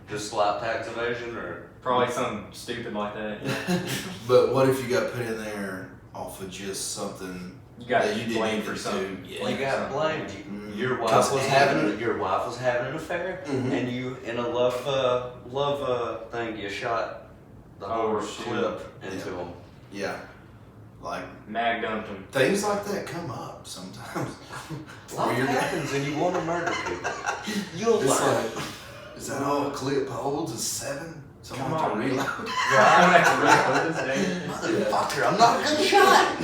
[SPEAKER 3] Just slight tax evasion, or
[SPEAKER 2] Probably something stupid like that. Yeah.
[SPEAKER 1] But what if you got put in there off of just something
[SPEAKER 2] You got
[SPEAKER 1] that
[SPEAKER 2] to
[SPEAKER 1] you
[SPEAKER 2] be
[SPEAKER 1] didn't
[SPEAKER 2] blamed
[SPEAKER 1] even
[SPEAKER 2] for something.
[SPEAKER 1] do?
[SPEAKER 3] you got blamed. Your wife
[SPEAKER 1] Cause
[SPEAKER 3] was
[SPEAKER 1] Andy-
[SPEAKER 3] your wife was having an affair,
[SPEAKER 1] Mhm.
[SPEAKER 3] and you in a love thing you shot the whole
[SPEAKER 2] Oh, shoot.
[SPEAKER 3] clip into
[SPEAKER 1] Yeah.
[SPEAKER 3] him.
[SPEAKER 1] Yeah. Like
[SPEAKER 2] Mag dumped him.
[SPEAKER 1] things like that come up sometimes.
[SPEAKER 3] Life
[SPEAKER 1] Where you're-
[SPEAKER 3] happens, and you want to murder people. You'll
[SPEAKER 1] It's
[SPEAKER 3] learn.
[SPEAKER 1] like, is that all a clip holds? Is 7? Someone
[SPEAKER 2] Come
[SPEAKER 1] to
[SPEAKER 2] on, man.
[SPEAKER 1] reload.
[SPEAKER 2] I don't have to reload this day.
[SPEAKER 3] Motherfucker, I'm not a good shot.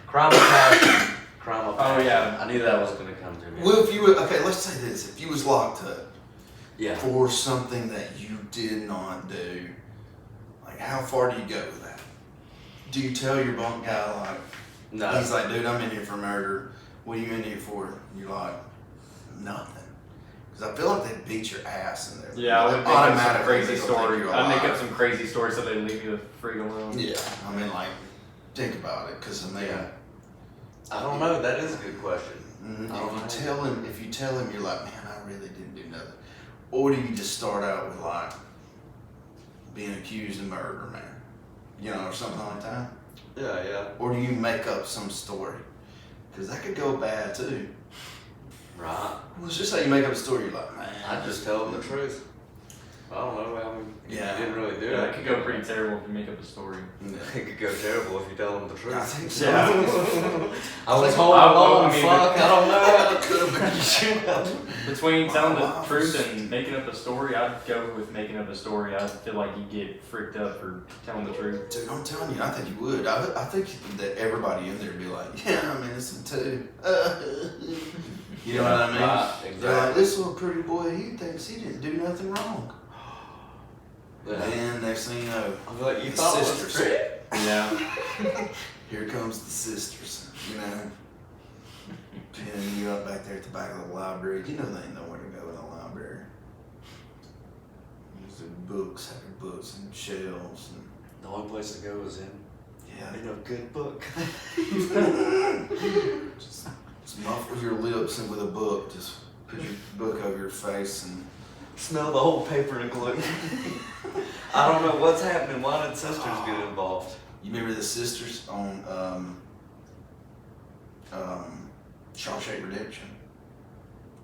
[SPEAKER 3] Crime of passion. Crime of passion.
[SPEAKER 2] Oh, yeah.
[SPEAKER 3] I knew that was going to come to me.
[SPEAKER 1] Well, if you were, okay, let's say this. If you was locked up
[SPEAKER 3] Yeah.
[SPEAKER 1] for something that you did not do, like how far do you go with that? Do you tell your bunk guy, like,
[SPEAKER 3] No.
[SPEAKER 1] he's like, dude, I'm in here for murder. What are you in here for? You're like, nothing. Because I feel like they beat your ass in there.
[SPEAKER 2] Yeah, I would make up some
[SPEAKER 1] Automatically,
[SPEAKER 2] crazy
[SPEAKER 1] they'll think
[SPEAKER 2] story.
[SPEAKER 1] you're
[SPEAKER 2] I'd make
[SPEAKER 1] alive.
[SPEAKER 2] up some crazy story so they leave you the freak alone.
[SPEAKER 1] Yeah, I mean, like, think about it, because I mean,
[SPEAKER 3] Yeah. I don't know. That is a good question.
[SPEAKER 1] mhm,
[SPEAKER 3] I don't know.
[SPEAKER 1] if you tell him, you're like, man, I really didn't do nothing. Or do you just start out with like being accused of murder, man? You know, or something like that.
[SPEAKER 3] Yeah, yeah.
[SPEAKER 1] Or do you make up some story? Because that could go bad too.
[SPEAKER 3] Right.
[SPEAKER 1] Well, it's just how you make up a story. You're like, man,
[SPEAKER 3] I just tell them the truth. I don't know. I mean,
[SPEAKER 1] Yeah.
[SPEAKER 3] you didn't really do
[SPEAKER 2] Yeah,
[SPEAKER 3] it.
[SPEAKER 2] it could go pretty terrible if you make up a story.
[SPEAKER 1] yeah.
[SPEAKER 3] It could go terrible if you tell them the truth.
[SPEAKER 1] I think so.
[SPEAKER 2] Yeah.
[SPEAKER 3] I was holding on.
[SPEAKER 2] I mean,
[SPEAKER 3] Fuck. I don't know.
[SPEAKER 1] It could have been.
[SPEAKER 2] Between telling the
[SPEAKER 1] Wow.
[SPEAKER 2] truth and making up a story, I'd go with making up a story. I feel like you get freaked up for telling the truth.
[SPEAKER 1] Dude, I'm telling you, I think you would. I think that everybody in there would be like, yeah, I'm innocent too. You know what I mean?
[SPEAKER 3] Right,
[SPEAKER 1] They're like,
[SPEAKER 3] exactly.
[SPEAKER 1] this little pretty boy, he thinks he didn't do nothing wrong.
[SPEAKER 3] Yeah.
[SPEAKER 1] And next thing you know,
[SPEAKER 3] I'm like, you
[SPEAKER 1] the
[SPEAKER 3] thought it was
[SPEAKER 1] sisters.
[SPEAKER 3] true?
[SPEAKER 2] Yeah.
[SPEAKER 1] Here comes the sisters, you know, pinning you up back there at the back of the library. You know they ain't nowhere to go in the library. There's the books, having books and shelves and
[SPEAKER 3] The only place to go is in
[SPEAKER 1] yeah.
[SPEAKER 3] a good book.
[SPEAKER 1] Just muffle your lips and with a book. Just put your book over your face and
[SPEAKER 3] Smell the whole paper and glue. I don't know what's happening. Why did sisters get involved?
[SPEAKER 1] you remember the sisters on Shawshank Redemption?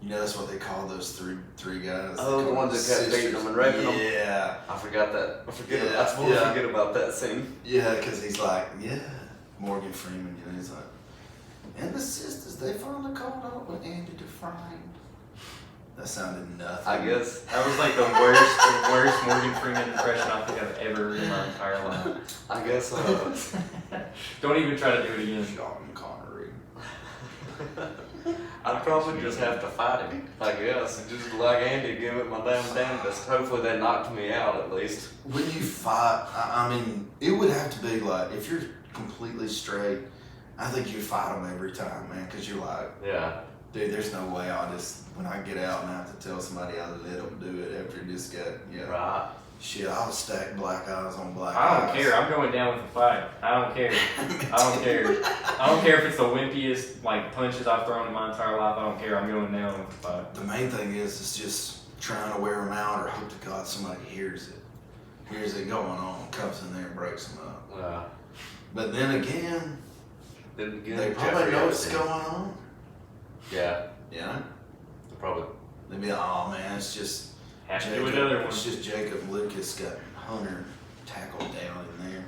[SPEAKER 1] You know that's what they call those three guys.
[SPEAKER 3] Oh,
[SPEAKER 1] They
[SPEAKER 3] the
[SPEAKER 1] call
[SPEAKER 3] ones that kept beating them and raping them?
[SPEAKER 1] Yeah.
[SPEAKER 3] I forgot that. I forget.
[SPEAKER 1] Yeah,
[SPEAKER 3] I totally
[SPEAKER 1] yeah.
[SPEAKER 3] forget about that scene.
[SPEAKER 1] Yeah, because he's like, yeah, Morgan Freeman, you know, he's like, and the sisters, they finally caught up with Andy Dufresne. That sounded nothing.
[SPEAKER 3] I guess.
[SPEAKER 2] That was like the worst Morgan Freeman impression I think I've ever heard in my entire life.
[SPEAKER 3] I guess.
[SPEAKER 2] Don't even try to do it again.
[SPEAKER 1] Sean Connery.
[SPEAKER 3] I'd probably just have to fight him, I guess. And just like Andy, give it my damnedest. Hopefully they knocked me out at least.
[SPEAKER 1] When you fight, I mean, it would have to be like, if you're completely straight, I think you fight them every time, man, because you're like,
[SPEAKER 3] Yeah.
[SPEAKER 1] dude, there's no way when I get out and I have to tell somebody I let them do it after this guy,
[SPEAKER 3] Right.
[SPEAKER 1] Shit, I'll stack black eyes on black
[SPEAKER 2] I
[SPEAKER 1] eyes.
[SPEAKER 2] don't care. I'm going down with the fight. I don't care. I don't care. I don't care if it's the wimpiest like punches I've thrown in my entire life. I don't care. I'm going down with the fight.
[SPEAKER 1] The main thing is just trying to wear them out or hope to God somebody hears it going on, comes in there and breaks them up.
[SPEAKER 3] Yeah.
[SPEAKER 1] But then again,
[SPEAKER 3] Didn't get
[SPEAKER 1] they probably
[SPEAKER 3] Jeffrey
[SPEAKER 1] know what's
[SPEAKER 3] Epstein.
[SPEAKER 1] going on.
[SPEAKER 3] Yeah.
[SPEAKER 1] Yeah.
[SPEAKER 3] Probably.
[SPEAKER 1] They'd be like, oh man, it's just
[SPEAKER 2] Have to do
[SPEAKER 1] Jacob,
[SPEAKER 2] another one.
[SPEAKER 1] it's just Jacob Lucas got Hunter tackled down in there.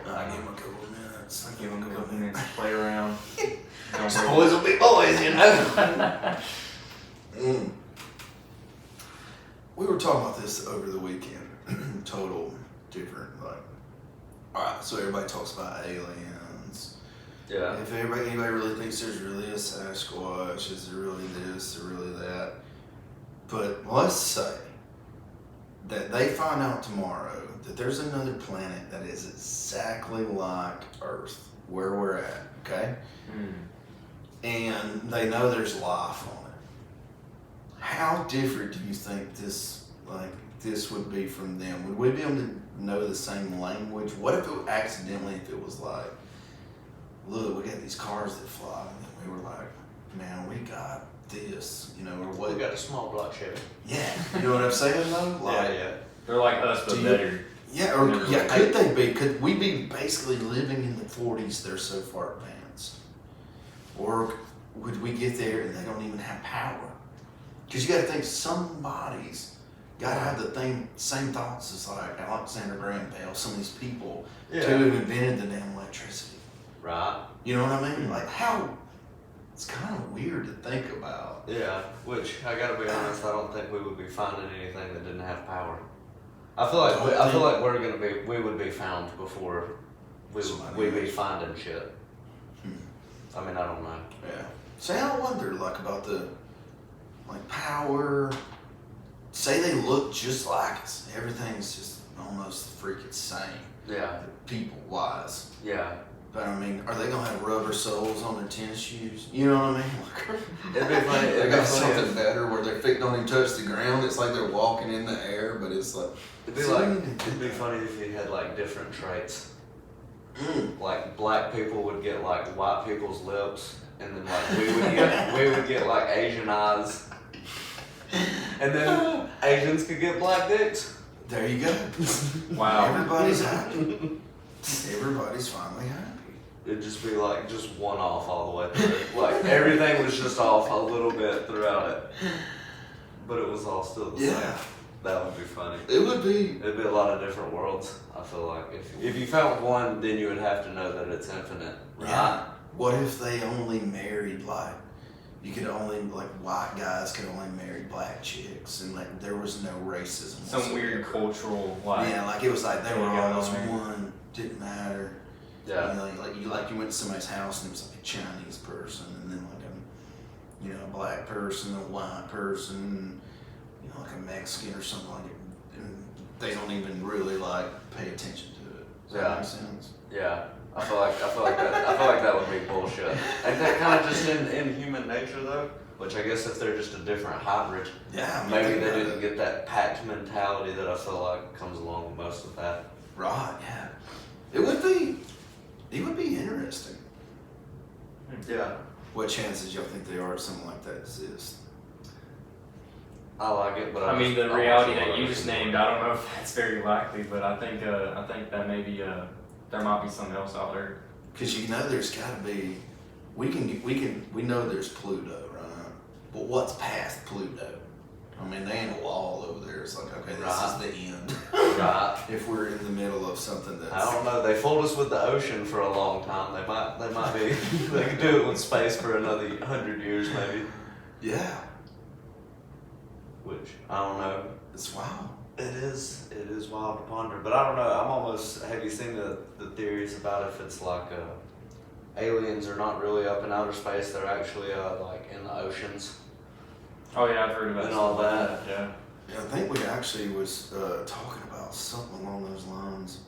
[SPEAKER 1] I give him a couple of minutes. I give him a couple of minutes.
[SPEAKER 2] Play around. Don't
[SPEAKER 1] Boys will be boys, you know. We were talking about this over the weekend. Total different, like. All right, so everybody talks about aliens.
[SPEAKER 3] Yeah.
[SPEAKER 1] If anybody really thinks there's really a Sasquatch, is there really this or really that? But let's say that they find out tomorrow that there's another planet that is exactly like Earth, where we're at, okay? And they know there's life on it. How different do you think this would be from them? Would we be able to know the same language? What if if it was like, look, we got these cars that fly, and then we were like, man, we got this, you know, or what?
[SPEAKER 3] We got a small block Chevy.
[SPEAKER 1] Yeah, you know what I'm saying though? Like,
[SPEAKER 3] Yeah.
[SPEAKER 2] They're like us, but better.
[SPEAKER 1] Yeah, or yeah, could they be? Could we be basically living in the 40s? They're so far advanced, or would we get there and they don't even have power? Because you got to think somebody's got to have the same thoughts as like Alexander Graham Bell. Some of these people to have invented the damn electricity.
[SPEAKER 3] Right.
[SPEAKER 1] You know what I mean? Like how? It's kind of weird to think about.
[SPEAKER 3] Yeah. Which I gotta be honest, I don't think we would be finding anything that didn't have power. I feel like we would be found before we'd be finding shit. I mean, I don't know.
[SPEAKER 1] Yeah. Say, I wonder, like, about the, like, power. Say they look just like us. Everything's just almost freaking same.
[SPEAKER 3] Yeah.
[SPEAKER 1] People-wise.
[SPEAKER 3] Yeah.
[SPEAKER 1] But, I mean, are they going to have rubber soles on their tennis shoes? You know what I mean?
[SPEAKER 3] It'd be funny.
[SPEAKER 1] They
[SPEAKER 3] It'd be
[SPEAKER 1] got
[SPEAKER 3] funny.
[SPEAKER 1] something better where their feet don't even touch the ground. It's like they're walking in the air, but it's like...
[SPEAKER 3] It'd be funny if you had like different traits. Like black people would get like white people's lips, and then like we would get like Asian eyes, and then Asians could get black dicks.
[SPEAKER 1] There you go.
[SPEAKER 2] Wow.
[SPEAKER 1] Everybody's happy. Everybody's finally happy.
[SPEAKER 3] It'd just be like just one off all the way through. Like everything was just off a little bit throughout it, but it was all still the same. That would be funny.
[SPEAKER 1] It would be.
[SPEAKER 3] It'd be a lot of different worlds. I feel like if you found one, then you would have to know that it's infinite, right?
[SPEAKER 1] Yeah. What if they only married like white guys could only marry black chicks and like there was no racism.
[SPEAKER 2] Some weird cultural like.
[SPEAKER 1] Yeah, like it was like they were all as
[SPEAKER 2] Yeah.
[SPEAKER 1] one. Didn't matter.
[SPEAKER 3] Yeah.
[SPEAKER 1] You know, you went to somebody's house and it was like a Chinese person and then like a black person, a white person. You know, like a Mexican or something like it, and they don't even really like pay attention to it. Does that make sense?
[SPEAKER 3] Yeah. I feel like that would be bullshit. And that kind of just in human nature though, which I guess if they're just a different hybrid,
[SPEAKER 1] Yeah.
[SPEAKER 3] maybe they didn't get that pact mentality that I feel like comes along with most of that.
[SPEAKER 1] Right. Yeah. It would be interesting.
[SPEAKER 3] Yeah.
[SPEAKER 1] What chances y'all think there are something like that exists?
[SPEAKER 3] I like it, but
[SPEAKER 2] I mean, the reality that you just named, I don't know if that's very likely, but I think that maybe there might be something else out there.
[SPEAKER 1] Because you know there's got to be. We know there's Pluto, right? But what's past Pluto? I mean, they ain't a wall over there. It's like, okay, this is the end.
[SPEAKER 3] Right.
[SPEAKER 1] If we're in the middle of something that's...
[SPEAKER 3] I don't know. They fooled us with the ocean for a long time. They might be. They could do it with space for another 100 years, maybe.
[SPEAKER 1] Yeah.
[SPEAKER 3] Which I don't know.
[SPEAKER 1] It's wild.
[SPEAKER 3] It is wild to ponder, but I don't know. I'm almost. Have you seen the theories about if it's like aliens are not really up in outer space? They're actually like in the oceans.
[SPEAKER 2] Oh yeah, I've heard about
[SPEAKER 3] And all that.
[SPEAKER 2] Yeah.
[SPEAKER 1] Yeah, I think we actually was talking about something along those lines.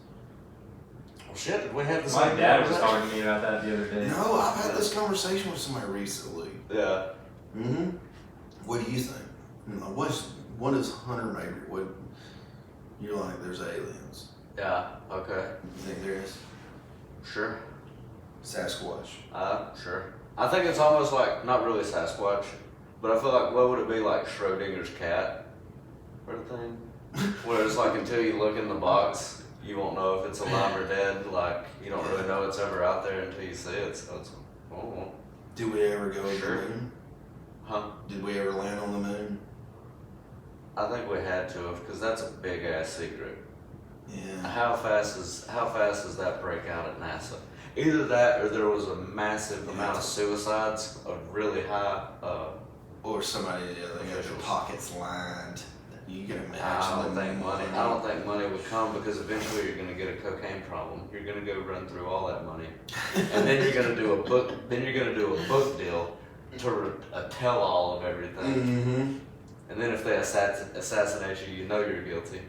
[SPEAKER 3] Well, shit, did we have the
[SPEAKER 2] My
[SPEAKER 3] same
[SPEAKER 2] dad was
[SPEAKER 3] conversation?
[SPEAKER 2] talking to me about that the other day.
[SPEAKER 1] No, I've had this conversation with somebody recently.
[SPEAKER 3] Yeah.
[SPEAKER 1] Mm-hmm. What do you think? What is Hunter maybe? What you're like? There's aliens.
[SPEAKER 3] Yeah. Okay.
[SPEAKER 1] You think there is?
[SPEAKER 3] Sure.
[SPEAKER 1] Sasquatch.
[SPEAKER 3] Sure. I think it's almost like not really Sasquatch, but I feel like what would it be like Schrodinger's cat, sort of thing? Where it's like until you look in the box, you won't know if it's alive or dead. Like you don't really know it's ever out there until you see it. So it's
[SPEAKER 1] Did we ever go to
[SPEAKER 3] Sure.
[SPEAKER 1] the moon?
[SPEAKER 3] Huh?
[SPEAKER 1] Did we ever land on the moon?
[SPEAKER 3] I think we had to have, because that's a big ass secret.
[SPEAKER 1] Yeah.
[SPEAKER 3] How fast does that break out at NASA? Either that, or there was a massive amount of suicides of really high.
[SPEAKER 1] Or somebody, they got their
[SPEAKER 3] Officials.
[SPEAKER 1] pockets lined. You can imagine.
[SPEAKER 3] I don't
[SPEAKER 1] the
[SPEAKER 3] think money. I don't think money would come because eventually you're gonna get a cocaine problem. You're gonna go run through all that money, and then you're gonna do a book. Then you're gonna do a book deal to a tell-all of everything.
[SPEAKER 1] Mm-hmm.
[SPEAKER 3] And then if they assassinate you, you know you're guilty.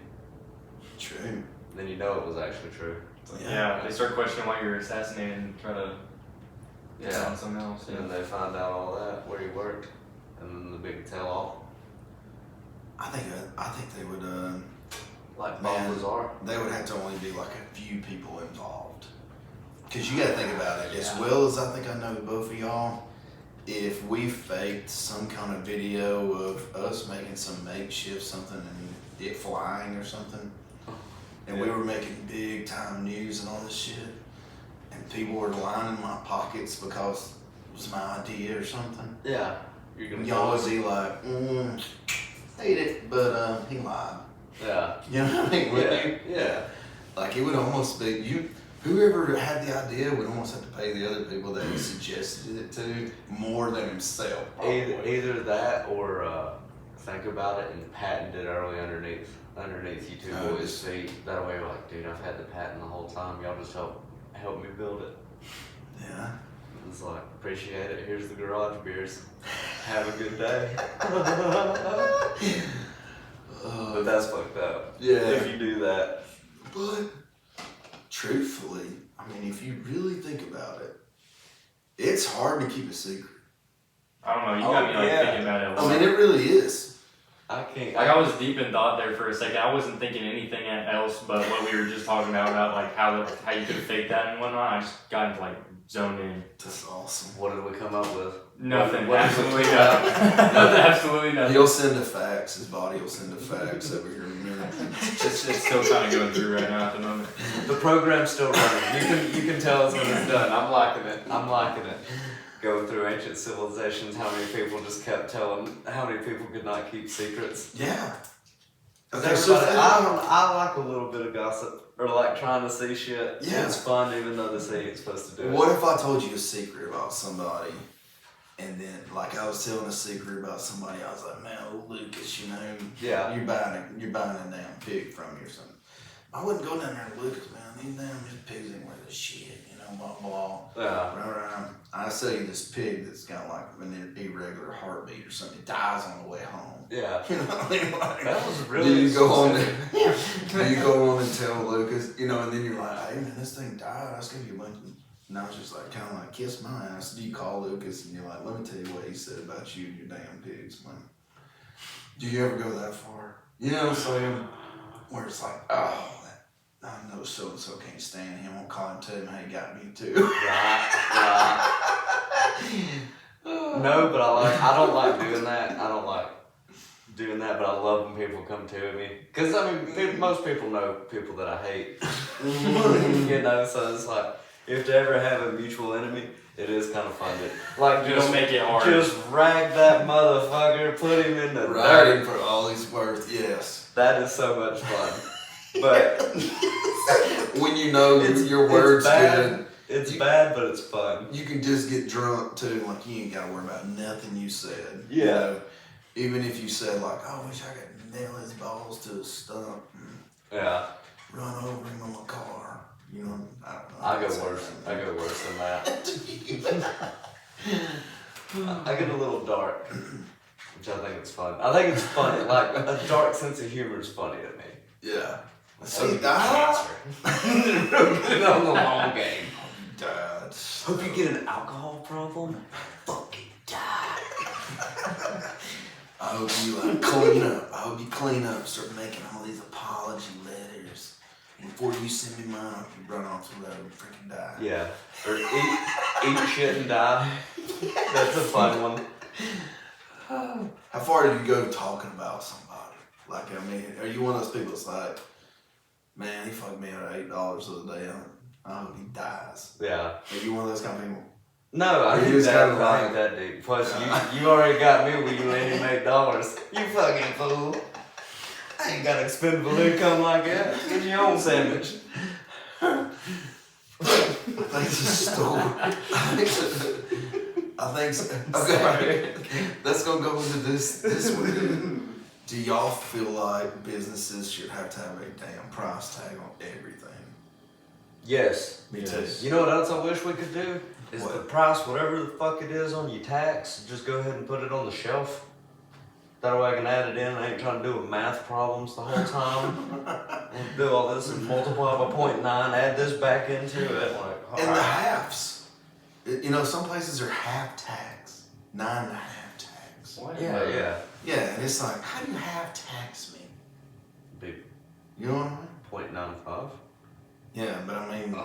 [SPEAKER 1] True.
[SPEAKER 3] Then you know it was actually true.
[SPEAKER 2] Yeah, they start questioning why you were assassinated and try to get
[SPEAKER 3] Yeah.
[SPEAKER 2] on something else.
[SPEAKER 3] And then they find out all that, where you worked, and then the big tell-all.
[SPEAKER 1] I think they would.
[SPEAKER 3] Like
[SPEAKER 1] Man.
[SPEAKER 3] Bob Lazar.
[SPEAKER 1] They would have to only be like a few people involved. Because you got to think about it. As
[SPEAKER 3] Yeah.
[SPEAKER 1] well as I think I know both of y'all, if we faked some kind of video of us making some makeshift something and it flying or something, and we were making big time news and all this shit, and people were lining my pockets because it was my idea or something,
[SPEAKER 3] Yeah. You're gonna
[SPEAKER 1] y'all would be like, hate it, but he lied.
[SPEAKER 3] Yeah.
[SPEAKER 1] You know what I mean? Wouldn't
[SPEAKER 3] Yeah.
[SPEAKER 1] you?
[SPEAKER 3] Yeah.
[SPEAKER 1] Like it would almost be you. Whoever had the idea would almost have to pay the other people that he suggested it to more than himself.
[SPEAKER 3] Either that or think about it and patent it early underneath you two
[SPEAKER 1] Oh,
[SPEAKER 3] boys' feet. That way you're like, dude, I've had the patent the whole time. Y'all just help me build it.
[SPEAKER 1] Yeah.
[SPEAKER 3] It's like, appreciate it. Here's the garage beers. Have a good day. But that's fucked up.
[SPEAKER 1] Yeah.
[SPEAKER 3] If you do that.
[SPEAKER 1] But truthfully, I mean, if you really think about it, it's hard to keep a secret.
[SPEAKER 2] I don't know, you got me like
[SPEAKER 3] yeah.
[SPEAKER 2] thinking about it. a
[SPEAKER 1] I
[SPEAKER 2] lot.
[SPEAKER 1] mean, it really is.
[SPEAKER 3] I can't.
[SPEAKER 2] Like I was deep in thought there for a second. I wasn't thinking anything else but what we were just talking about like how you could fake that and whatnot. I just got into like zoned in.
[SPEAKER 1] That's awesome.
[SPEAKER 3] What did we come up with?
[SPEAKER 2] Nothing.
[SPEAKER 3] What-
[SPEAKER 2] Absolutely nothing. Absolutely nothing.
[SPEAKER 1] He'll send a fax. His body will send a fax over here in a minute.
[SPEAKER 2] It's still kind of going through right now at the moment.
[SPEAKER 3] The program's still running. You can tell us when it's done. I'm liking it. Going through ancient civilizations, how many people just kept telling, how many people could not keep secrets.
[SPEAKER 1] Yeah.
[SPEAKER 3] I like a little bit of gossip, or like trying to see shit.
[SPEAKER 1] Yeah.
[SPEAKER 3] It's fun even though they say you're supposed to do it.
[SPEAKER 1] What if I told you a secret about somebody, and then like I was telling a secret about somebody, I was like, man, old Lucas, you know,
[SPEAKER 3] Yeah.
[SPEAKER 1] you're buying a damn pig from me or something. I wouldn't go down there to Lucas, man. These damn pigs ain't worth a shit, you know, blah blah.
[SPEAKER 3] Yeah.
[SPEAKER 1] I sell you this pig that's got like an irregular heartbeat or something. It dies on the way home.
[SPEAKER 3] Yeah.
[SPEAKER 1] You know what I mean? Like,
[SPEAKER 3] That was really.
[SPEAKER 1] do you go on
[SPEAKER 3] specific.
[SPEAKER 1] do you go on and tell Lucas, you know, and then you're like, hey man, this thing died. I just gave you a bunch of. And I was just like, kind of like, kiss my ass. Do you call Lucas and you're like, let me tell you what he said about you and your damn pigs, man. Do you ever go that far? You know what I'm saying? Where it's like, oh, I know so and so can't stand him. I'll call him, tell him how he got me too.
[SPEAKER 3] Right. No, but I don't like doing that. I don't like doing that, but I love when people come to me. Because, I mean, most people know people that I hate. You know, so it's like, if to ever have a mutual enemy, it is kind of fun to like
[SPEAKER 2] You
[SPEAKER 3] just
[SPEAKER 2] don't make it hard.
[SPEAKER 3] Just rag that motherfucker, put him in the
[SPEAKER 1] Ride him
[SPEAKER 3] dirt.
[SPEAKER 1] for all he's worth. Yes.
[SPEAKER 3] That is so much fun. But
[SPEAKER 1] when you know your words good,
[SPEAKER 3] it's bad, but it's fun.
[SPEAKER 1] you can just get drunk too. Like you ain't gotta worry about nothing you said.
[SPEAKER 3] Yeah.
[SPEAKER 1] You know, even if you said like, "Oh, I wish I could nail his balls to a stump, and
[SPEAKER 3] Yeah.
[SPEAKER 1] run over him on my car." You know, I don't know.
[SPEAKER 3] I go worse. I go worse than that. I get a little dark, which I think is fun. I think it's funny. Like a dark sense of humor is funny to me.
[SPEAKER 1] Yeah.
[SPEAKER 3] See, cancer. Get on the long game.
[SPEAKER 1] Died.
[SPEAKER 3] Hope you get an alcohol problem. Fucking die.
[SPEAKER 1] I hope you clean up. I hope you clean up. Start making all these apology letters. Before you send me mine, I hope you run off the road and freaking die.
[SPEAKER 3] Yeah. Or eat shit and die. That's a fun one.
[SPEAKER 1] How far did you go talking about somebody? Like, I mean, are you one of those people that's like, man, he fucked me out of $8 the other day. I hope he dies.
[SPEAKER 3] Yeah.
[SPEAKER 1] Are you one of those kind of people?
[SPEAKER 3] No, I
[SPEAKER 1] You
[SPEAKER 3] ain't
[SPEAKER 1] just
[SPEAKER 3] that,
[SPEAKER 1] kinda
[SPEAKER 3] I ain't
[SPEAKER 1] like-
[SPEAKER 3] that deep. Plus, you already got me when you let him make dollars. You fucking fool. I ain't got expendable income like that. Get your own sandwich.
[SPEAKER 1] I think it's a story. I think so. Okay. Let's go into this one. Do y'all feel like businesses should have to have a damn price tag on everything?
[SPEAKER 3] Yes.
[SPEAKER 1] Me
[SPEAKER 2] Yes.
[SPEAKER 1] too.
[SPEAKER 3] You know what else I wish we could do? Is
[SPEAKER 1] What?
[SPEAKER 3] the price, whatever the fuck it is on your tax, just go ahead and put it on the shelf. That way I can add it in. I ain't trying to do math problems the whole time. We'll do all this and multiply by 0.9, add this back into it. Like,
[SPEAKER 1] And the halves. You know, some places are half tax, 9.5 tax.
[SPEAKER 2] What?
[SPEAKER 3] Yeah, yeah.
[SPEAKER 1] Yeah, and it's like, how do you half tax me?
[SPEAKER 3] Big
[SPEAKER 1] You know what I mean?
[SPEAKER 3] 0.95.
[SPEAKER 1] Yeah, but I mean,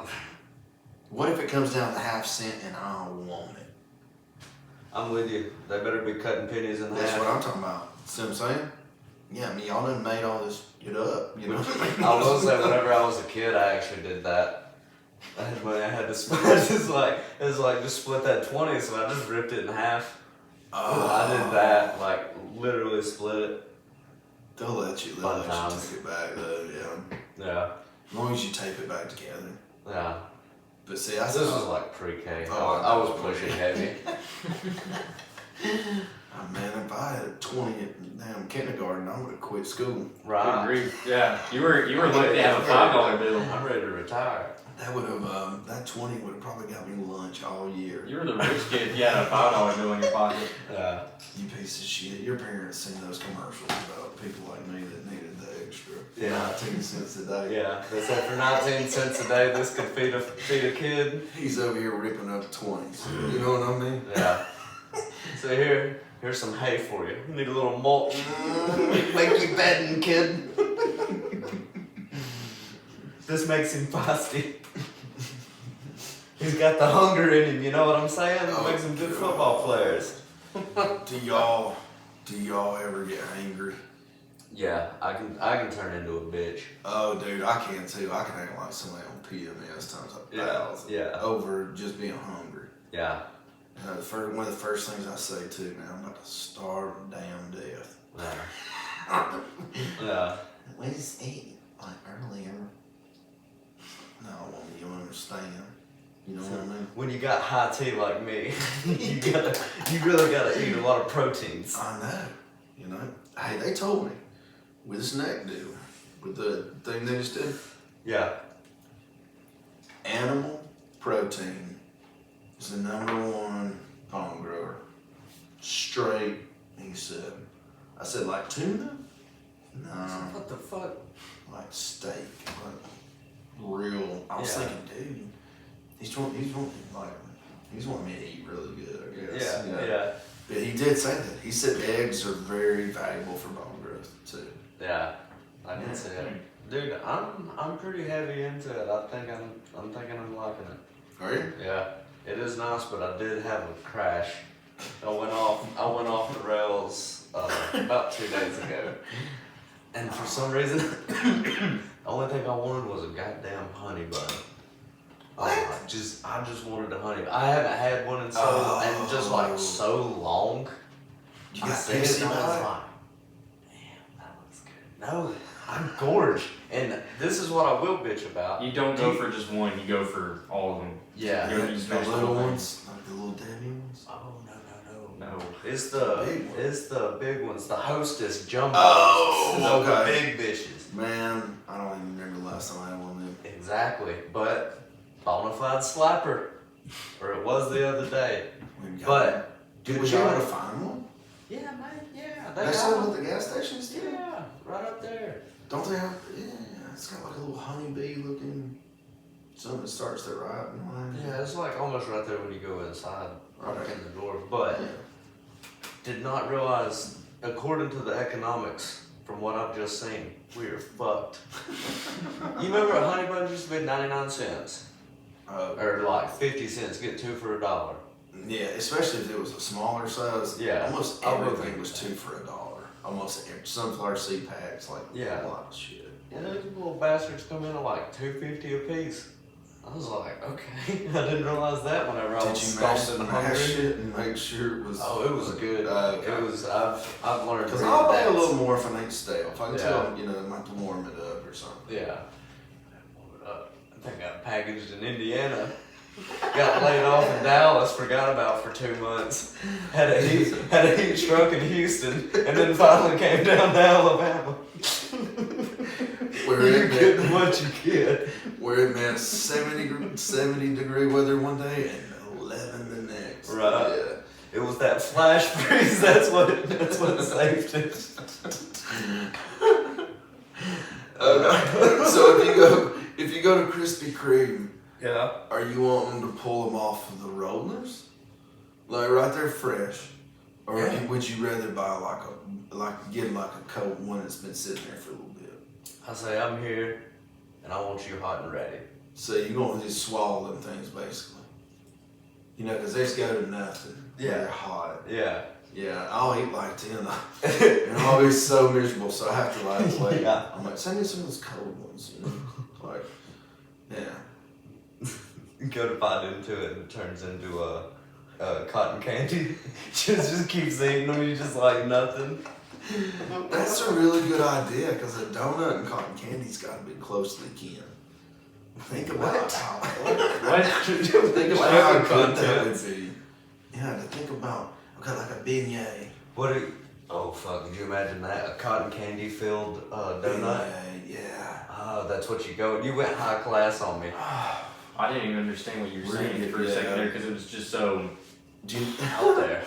[SPEAKER 1] what if it comes down to half cent and I want it?
[SPEAKER 3] I'm with you. They better be cutting pennies in
[SPEAKER 1] That's
[SPEAKER 3] half.
[SPEAKER 1] what I'm talking about. See what I'm saying? Yeah, I mean, y'all done made all this shit up, you know?
[SPEAKER 3] I will say, whenever I was a kid, I actually did that. I had money I had to split. It was like just split that 20, so I just ripped it in half. I did that, like literally split it.
[SPEAKER 1] They'll let you
[SPEAKER 3] Fun times.
[SPEAKER 1] take it back though, yeah.
[SPEAKER 3] Yeah,
[SPEAKER 1] As long as you tape it back together.
[SPEAKER 3] yeah.
[SPEAKER 1] But see,
[SPEAKER 3] This was like pre-K.
[SPEAKER 1] Oh,
[SPEAKER 3] I was pushing heavy.
[SPEAKER 1] Oh, man, if I had a 20 at damn kindergarten, I would have quit school.
[SPEAKER 2] Good
[SPEAKER 3] Right.
[SPEAKER 2] grief. Yeah, you were lucky to have a $5 bill.
[SPEAKER 3] I'm ready to retire.
[SPEAKER 1] That would have, that 20 would have probably got me lunch all year.
[SPEAKER 2] You were the rich kid if you had a $5 bill in your pocket.
[SPEAKER 3] Yeah.
[SPEAKER 1] You piece of shit. Your parents seen those commercials about people like me that needed the extra
[SPEAKER 3] Yeah.
[SPEAKER 1] 19 cents a day.
[SPEAKER 3] Yeah. They said for 19 cents a day, this could feed a kid.
[SPEAKER 1] He's over here ripping up 20s. You know what I mean?
[SPEAKER 3] Yeah. So here's some hay for you. You need a little mulch.
[SPEAKER 1] Make you bedding, kid.
[SPEAKER 3] This makes him feisty. He's got the hunger in him, you know what I'm saying? It makes him good football players.
[SPEAKER 1] Do y'all ever get angry?
[SPEAKER 3] Yeah, I can turn into a bitch.
[SPEAKER 1] Oh, dude, I can too. I can act like somebody on PMS times a thousand.
[SPEAKER 3] Yeah.
[SPEAKER 1] Over just being hungry.
[SPEAKER 3] Yeah.
[SPEAKER 1] One of the first things I say too, man, I'm about to starve to damn death.
[SPEAKER 3] Yeah. Yeah.
[SPEAKER 1] We just ate like earlier. No, woman, you understand. You know what I mean?
[SPEAKER 3] When you got high tea like me, you really gotta eat a lot of proteins.
[SPEAKER 1] I know. You know? Hey, they told me with this neck deal, with the thing they just did,
[SPEAKER 3] Yeah.
[SPEAKER 1] animal protein is the #1 bone grower. Straight, he said. I said, like tuna? No.
[SPEAKER 3] What the fuck?
[SPEAKER 1] Like steak. Like real. I was
[SPEAKER 3] Yeah.
[SPEAKER 1] thinking, dude, he's wanting me to eat really good, I guess.
[SPEAKER 3] Yeah.
[SPEAKER 1] you know?
[SPEAKER 3] Yeah.
[SPEAKER 1] But he did say that. He said eggs are very valuable for bone growth too.
[SPEAKER 3] Yeah. I can see it. Dude, I'm pretty heavy into it. I'm thinking I'm liking it.
[SPEAKER 1] Are you?
[SPEAKER 3] Yeah, it is nice, but I did have a crash. I went off the rails about 2 days ago, and for some reason, the only thing I wanted was a goddamn honey bun. Oh
[SPEAKER 1] What?
[SPEAKER 3] my I just wanted a honey. I haven't had one in so long.
[SPEAKER 1] You got
[SPEAKER 3] I said
[SPEAKER 1] pissy
[SPEAKER 3] it, and I was
[SPEAKER 1] about
[SPEAKER 3] like, damn, that looks good. No, I'm gorged. And this is what I will bitch about.
[SPEAKER 2] You don't go for just one, you go for all of them.
[SPEAKER 3] Yeah.
[SPEAKER 2] You
[SPEAKER 1] it?
[SPEAKER 2] just
[SPEAKER 1] The
[SPEAKER 2] smash the
[SPEAKER 1] little
[SPEAKER 2] whole thing.
[SPEAKER 1] ones, like the little Debbie ones.
[SPEAKER 3] Oh no.
[SPEAKER 2] No.
[SPEAKER 3] It's
[SPEAKER 1] Big one.
[SPEAKER 3] the big ones, the Hostess Jumbos.
[SPEAKER 1] Oh,
[SPEAKER 3] the
[SPEAKER 1] okay.
[SPEAKER 3] big bitches.
[SPEAKER 1] Man, I don't even remember the last time I had one of them.
[SPEAKER 3] Exactly, but bonafide slapper, or it was the other day.
[SPEAKER 1] We got
[SPEAKER 3] But
[SPEAKER 1] Did
[SPEAKER 3] good
[SPEAKER 1] we able to
[SPEAKER 3] job.
[SPEAKER 1] find one?
[SPEAKER 3] Yeah, man. Yeah, they
[SPEAKER 1] They
[SPEAKER 3] got
[SPEAKER 1] sell
[SPEAKER 3] one.
[SPEAKER 1] them at the gas stations too?
[SPEAKER 3] Yeah, right up there.
[SPEAKER 1] Don't they have? Yeah, it's got like a little honeybee looking something that starts there right in line.
[SPEAKER 3] Yeah, it's like almost right there when you go inside, right
[SPEAKER 1] Okay.
[SPEAKER 3] in the door. But
[SPEAKER 1] Yeah.
[SPEAKER 3] did not realize, according to the economics, from what I've just seen, we are fucked. You remember a honey bun used to be 99 cents? Or like 50 cents, get two for $1.
[SPEAKER 1] Yeah, especially if it was a smaller size.
[SPEAKER 3] Yeah.
[SPEAKER 1] Almost
[SPEAKER 3] I would
[SPEAKER 1] everything
[SPEAKER 3] think
[SPEAKER 1] was
[SPEAKER 3] that.
[SPEAKER 1] 2 for $1. Almost every sunflower seed packs, like
[SPEAKER 3] Yeah.
[SPEAKER 1] a lot of shit.
[SPEAKER 3] And those little bastards come in at like $2.50 a piece. I was like, okay. I didn't realize that whenever I
[SPEAKER 1] Did
[SPEAKER 3] was
[SPEAKER 1] you mash
[SPEAKER 3] stomped and hungry.
[SPEAKER 1] it and make sure it was?
[SPEAKER 3] Oh, it was good.
[SPEAKER 1] Okay.
[SPEAKER 3] It was. I've learned.
[SPEAKER 1] Because
[SPEAKER 3] to
[SPEAKER 1] I'll
[SPEAKER 3] read
[SPEAKER 1] pay a
[SPEAKER 3] that.
[SPEAKER 1] little more if I ain't stale. If I can
[SPEAKER 3] Yeah.
[SPEAKER 1] tell them, I might have to warm it up or something.
[SPEAKER 3] Yeah. I think I got packaged in Indiana. Got laid off in Dallas. Forgot about for 2 months. Had a heat stroke in Houston, and then finally came down to Alabama.
[SPEAKER 1] Where
[SPEAKER 3] You
[SPEAKER 1] it
[SPEAKER 3] get
[SPEAKER 1] meant,
[SPEAKER 3] what you get.
[SPEAKER 1] where it meant 70 degree weather one day and 11 the next.
[SPEAKER 3] Right.
[SPEAKER 1] Yeah.
[SPEAKER 3] It was that flash freeze. That's what saved it.
[SPEAKER 1] So if you go to Krispy Kreme,
[SPEAKER 3] Yeah.
[SPEAKER 1] are you wanting to pull them off of the rollers, like right there fresh, or
[SPEAKER 3] Yeah.
[SPEAKER 1] would you rather buy get like a cold one that's been sitting there for a little bit?
[SPEAKER 3] I say I'm here, and I want you hot and ready.
[SPEAKER 1] So you're gonna just swallow them things basically, because they just go to nothing.
[SPEAKER 3] Yeah.
[SPEAKER 1] They're hot.
[SPEAKER 3] Yeah.
[SPEAKER 1] Yeah, I'll eat like 10, and I'll be so miserable. So I have to wait.
[SPEAKER 3] Yeah.
[SPEAKER 1] I'm like, send me some of those cold ones. Like, yeah.
[SPEAKER 3] Go to bite into it, and it turns into a cotton candy. just keeps eating them. You just like nothing.
[SPEAKER 1] That's a really good idea because a donut and cotton candy's got to be closely kin. Think about how.
[SPEAKER 2] What?
[SPEAKER 1] Think about how good that would be. Yeah, to think about like a beignet.
[SPEAKER 3] Oh fuck! Could you imagine that? A cotton candy filled donut.
[SPEAKER 1] Beignet, yeah.
[SPEAKER 3] Oh, that's what you go. You went high class on me.
[SPEAKER 2] I didn't even understand what you were saying for a second there because it was just so
[SPEAKER 1] Do you,
[SPEAKER 3] Out there.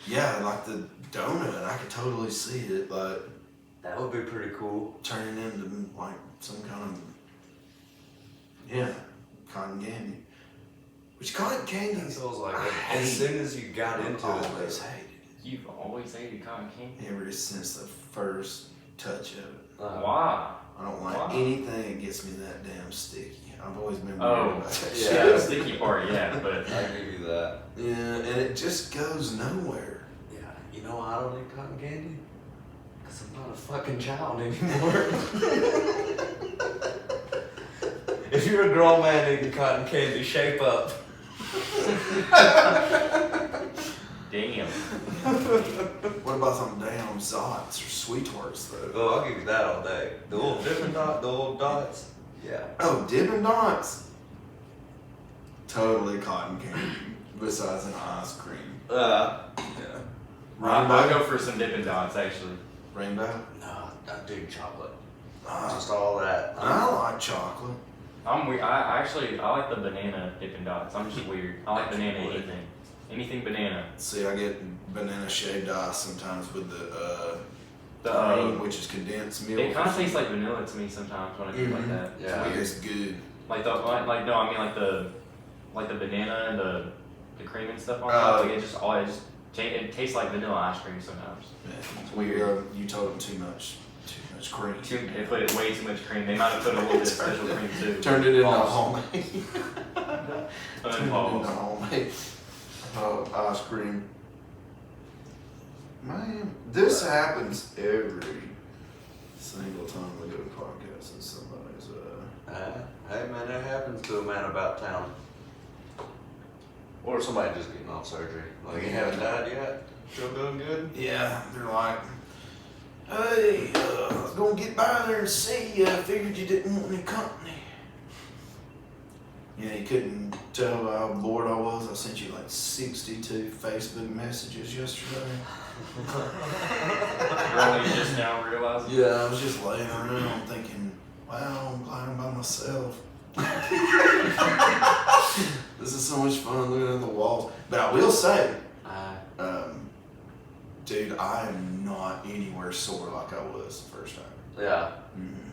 [SPEAKER 1] yeah, like the donut, I could totally see it, like
[SPEAKER 3] That would be pretty cool.
[SPEAKER 1] turning into like some kind of cotton candy. Which cotton candy?
[SPEAKER 3] It feels like
[SPEAKER 1] I
[SPEAKER 3] as
[SPEAKER 1] hate.
[SPEAKER 3] soon as you got into
[SPEAKER 1] I
[SPEAKER 3] it.
[SPEAKER 1] always hated
[SPEAKER 2] you've always hated cotton candy.
[SPEAKER 1] it. Ever since the first touch of it.
[SPEAKER 2] Why?
[SPEAKER 1] I don't like
[SPEAKER 2] Wow.
[SPEAKER 1] anything that gets me that damn sticky. I've always been weird
[SPEAKER 2] Oh,
[SPEAKER 1] about that
[SPEAKER 3] yeah.
[SPEAKER 2] Yeah,
[SPEAKER 1] shit.
[SPEAKER 2] the sticky part, yeah, but
[SPEAKER 3] I give you that.
[SPEAKER 1] Yeah, and it just goes nowhere.
[SPEAKER 3] Yeah. You know why I don't eat cotton candy? Because I'm not a fucking child anymore. If you're a grown man eating cotton candy, shape up.
[SPEAKER 2] damn.
[SPEAKER 1] What about some damn Zots or Sweethearts though?
[SPEAKER 3] Oh, I'll give you that all day. The little different the little dots. Yeah.
[SPEAKER 1] Oh, Dippin' Dots. Totally cotton candy. Besides an ice cream.
[SPEAKER 3] Uh,
[SPEAKER 1] Yeah.
[SPEAKER 2] I'll go for some Dippin' Dots actually.
[SPEAKER 1] Rainbow.
[SPEAKER 3] no, I do chocolate.
[SPEAKER 1] Ah,
[SPEAKER 3] Just all that.
[SPEAKER 1] I like chocolate.
[SPEAKER 2] I'm weird. I like the banana Dippin' Dots. I'm just weird. I like banana anything. Anything banana.
[SPEAKER 1] See, I get banana shaved ice sometimes with the
[SPEAKER 2] The
[SPEAKER 1] cream, which is condensed milk.
[SPEAKER 2] it kind of tastes like vanilla to me sometimes when I do it like
[SPEAKER 1] Mhm.
[SPEAKER 2] that.
[SPEAKER 3] Yeah.
[SPEAKER 1] It's good.
[SPEAKER 2] Like the no, I mean like the banana and the cream and stuff on
[SPEAKER 1] Oh.
[SPEAKER 2] top. Like it tastes like vanilla ice cream sometimes.
[SPEAKER 1] Yeah, it's weird. You told them too much cream.
[SPEAKER 2] They put way too much cream. They might have put a little bit of special cream too.
[SPEAKER 1] Turned it into
[SPEAKER 2] Pause.
[SPEAKER 1] homemade.
[SPEAKER 2] And
[SPEAKER 1] Turned
[SPEAKER 2] then
[SPEAKER 1] it
[SPEAKER 2] pause.
[SPEAKER 1] into homemade ice cream. Man, this happens every single time we do a podcast and somebody's
[SPEAKER 3] Hey man, that happens to a man about town. Or somebody just getting off surgery. Like, you haven't died yet? Still doing good?
[SPEAKER 1] Yeah, they're like, hey, I was gonna get by there and see you. I figured you didn't want any company. Yeah, you couldn't tell how bored I was. I sent you like 62 Facebook messages yesterday.
[SPEAKER 2] Really, you just now realizing?
[SPEAKER 1] Yeah, I was just laying around thinking, wow, I'm glad I'm by myself. This is so much fun looking at the walls. But I will say, dude, I am not anywhere sore like I was the first time.
[SPEAKER 3] Yeah.
[SPEAKER 1] Mm-hmm.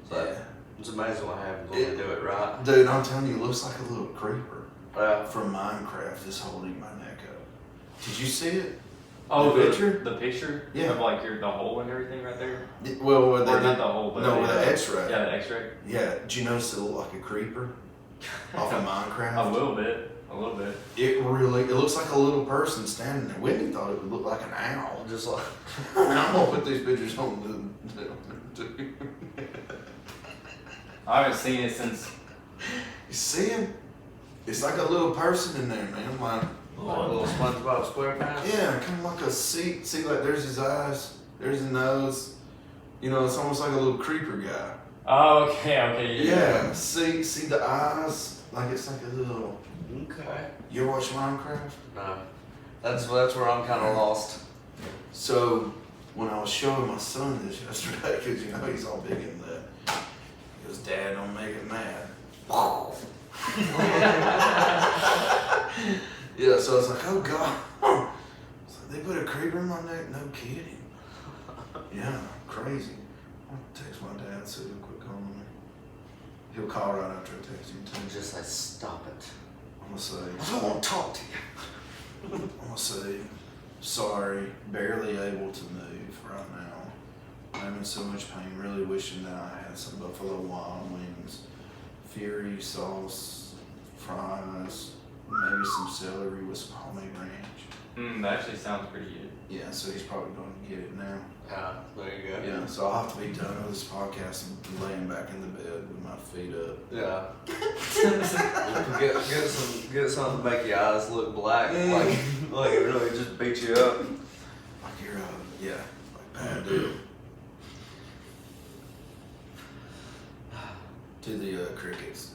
[SPEAKER 3] So
[SPEAKER 1] Yeah.
[SPEAKER 3] it's amazing what happens when you do it right.
[SPEAKER 1] Dude, I'm telling you, it looks like a little creeper
[SPEAKER 3] Yeah.
[SPEAKER 1] from Minecraft is holding my neck up. Did you see it?
[SPEAKER 2] Oh,
[SPEAKER 1] The picture?
[SPEAKER 2] The picture?
[SPEAKER 1] Yeah.
[SPEAKER 2] Of like the hole and everything right there?
[SPEAKER 1] Well,
[SPEAKER 2] Or not the hole, but
[SPEAKER 1] no, with the X-ray.
[SPEAKER 2] Yeah, the X-ray.
[SPEAKER 1] Yeah, did you notice it looked like a creeper off of Minecraft?
[SPEAKER 2] A little bit.
[SPEAKER 1] It looks like a little person standing there. Whitney thought it would look like an owl.
[SPEAKER 3] Just like,
[SPEAKER 1] I'm gonna put these pictures on the
[SPEAKER 2] I haven't seen it since.
[SPEAKER 1] You see him? It's like a little person in there, man. Like
[SPEAKER 3] a little SpongeBob SquarePants.
[SPEAKER 1] yeah, kind of like a seat. See, like there's his eyes, there's his nose. You know, it's almost like a little creeper guy.
[SPEAKER 2] Oh, okay.
[SPEAKER 1] Yeah. See the eyes? Like it's like a little.
[SPEAKER 3] Okay.
[SPEAKER 1] You ever watch Minecraft?
[SPEAKER 3] No. That's where I'm kind of lost.
[SPEAKER 1] So when I was showing my son this yesterday, because you know he's all big in that, he goes, "Dad, don't make it mad." Yeah, so I was like, "Oh God!" It's like, they put a creeper in my neck? No kidding. Yeah, crazy. I'll text my dad so he'll quit calling me. He'll call right after I text him too.
[SPEAKER 3] Just like, stop it.
[SPEAKER 1] I'm gonna say,
[SPEAKER 3] I don't want to talk to you.
[SPEAKER 1] I'm gonna say, sorry, barely able to move right now. I'm in so much pain, really wishing that I had some Buffalo Wild Wings, Fury sauce, fries, maybe some celery with some homemade ranch.
[SPEAKER 2] That actually sounds pretty good.
[SPEAKER 1] Yeah, so he's probably going to get it now.
[SPEAKER 3] Yeah, there you go.
[SPEAKER 1] Yeah, so I'll have to be done with this podcast and laying back in the bed with my feet up.
[SPEAKER 3] Yeah. get something to make your eyes look black, like it really just beat you up.
[SPEAKER 1] Like you're, yeah, like bad dude. To the crickets.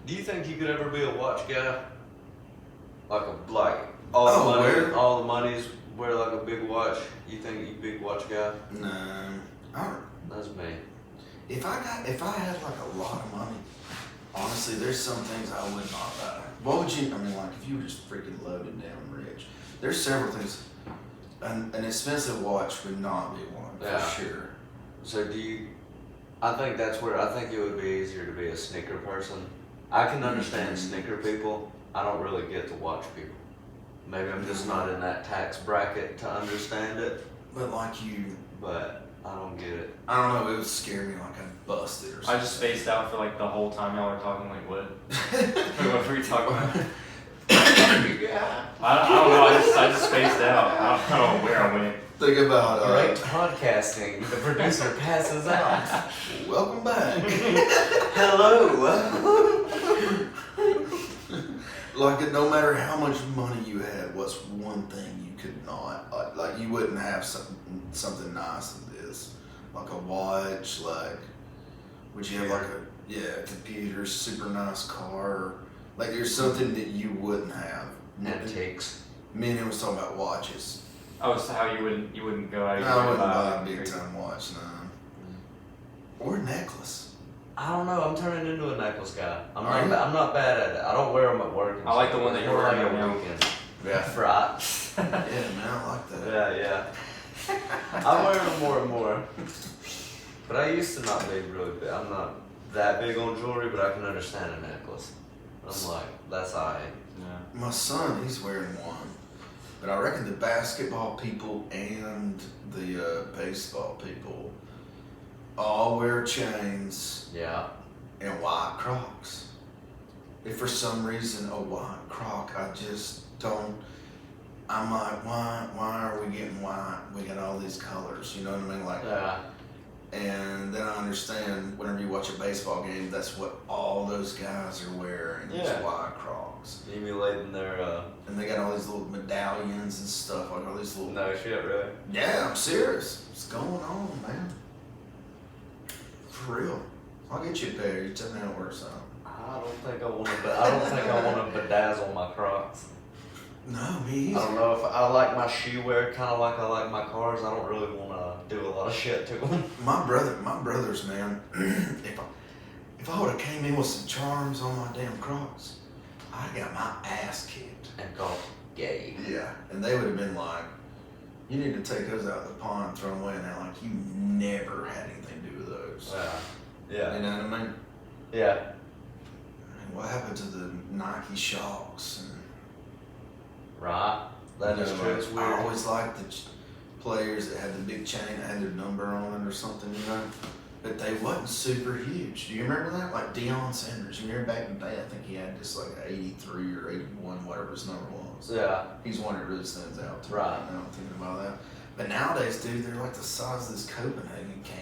[SPEAKER 3] Do you think you could ever be a watch guy? Like all the money's wear like a big watch. You think you big watch guy?
[SPEAKER 1] No, I don't.
[SPEAKER 3] That's me.
[SPEAKER 1] If I had like a lot of money, honestly, there's some things I would not buy. What would you? I mean, like if you were just freaking loaded down rich, there's several things. An expensive watch would not be one for sure.
[SPEAKER 3] So do you? I think it would be easier to be a sneaker person. I can understand sneaker people. I don't really get to watch people. Maybe I'm just not in that tax bracket to understand it.
[SPEAKER 1] But like you.
[SPEAKER 3] But I don't get it.
[SPEAKER 1] I don't know. It would scare me like I busted or something.
[SPEAKER 2] I just spaced out for like the whole time y'all were talking. Like what? What were you talking about? I don't know. I just spaced out. I don't know where I went.
[SPEAKER 1] Think about
[SPEAKER 3] Great podcasting. The producer passes out.
[SPEAKER 1] Welcome back.
[SPEAKER 3] Hello.
[SPEAKER 1] Like no matter how much money you had, what's one thing you could not like? You wouldn't have something nice in this, like a watch. Like, would you have like a computer, super nice car? Like, there's something that you wouldn't have.
[SPEAKER 3] Antiques.
[SPEAKER 1] Me and him was talking about watches.
[SPEAKER 2] Oh, so how you wouldn't go out?
[SPEAKER 1] No, I wouldn't buy a big time watch, no. Or a necklace.
[SPEAKER 3] I don't know. I'm turning into a necklace guy. I'm not bad at it. I don't wear them at work.
[SPEAKER 2] I like the one that you're wearing right now.
[SPEAKER 3] Weekend. Yeah, right.
[SPEAKER 1] Yeah, man, I like that.
[SPEAKER 3] Yeah. I'm wearing them more and more. But I used to not be really big. I'm not that big on jewelry, but I can understand a necklace. I'm like, that's alright.
[SPEAKER 2] Yeah.
[SPEAKER 1] My son, he's wearing one. But I reckon the basketball people and the baseball people all wear chains.
[SPEAKER 3] Yeah.
[SPEAKER 1] And white Crocs. If for some reason a white Croc, I just don't. I'm like, why are we getting white? We got all these colors, you know what I mean? Like,
[SPEAKER 3] Yeah.
[SPEAKER 1] And then I understand whenever you watch a baseball game, that's what all those guys are wearing. These wide Crocs.
[SPEAKER 3] Emulating their
[SPEAKER 1] And they got all these little medallions and stuff, like all these little.
[SPEAKER 3] No shit, really.
[SPEAKER 1] Yeah, I'm serious. What's going on, man? For real. I'll get you a pair. You tell me how it works out.
[SPEAKER 3] I don't think I want to bedazzle my Crocs.
[SPEAKER 1] No, me
[SPEAKER 3] I
[SPEAKER 1] either.
[SPEAKER 3] don't know if I like my shoe wear kind of like I like my cars. I don't really want to do a lot of shit to them.
[SPEAKER 1] My brothers, man. if I would have came in with some charms on my damn Crocs, I got my ass kicked.
[SPEAKER 3] And called gay.
[SPEAKER 1] Yeah, and they would have been like, "You need to take those out of the pond and throw them away now." Like you never had anything to do with those.
[SPEAKER 3] Yeah.
[SPEAKER 1] You know what I mean?
[SPEAKER 3] Yeah.
[SPEAKER 1] And what happened to the Nike Shocks? And,
[SPEAKER 3] Right. That is true. It's
[SPEAKER 1] I
[SPEAKER 3] weird.
[SPEAKER 1] always liked the players that had the big chain that had their number on it or something, you know. But they wasn't super huge. Do you remember that? Like Deion Sanders. You remember back in the day? I think he had just like 83 or 81, whatever his number was.
[SPEAKER 3] Yeah.
[SPEAKER 1] He's one that really stands out to me
[SPEAKER 3] Right.
[SPEAKER 1] now. I'm thinking about that. But nowadays, dude, they're like the size of this Copenhagen can.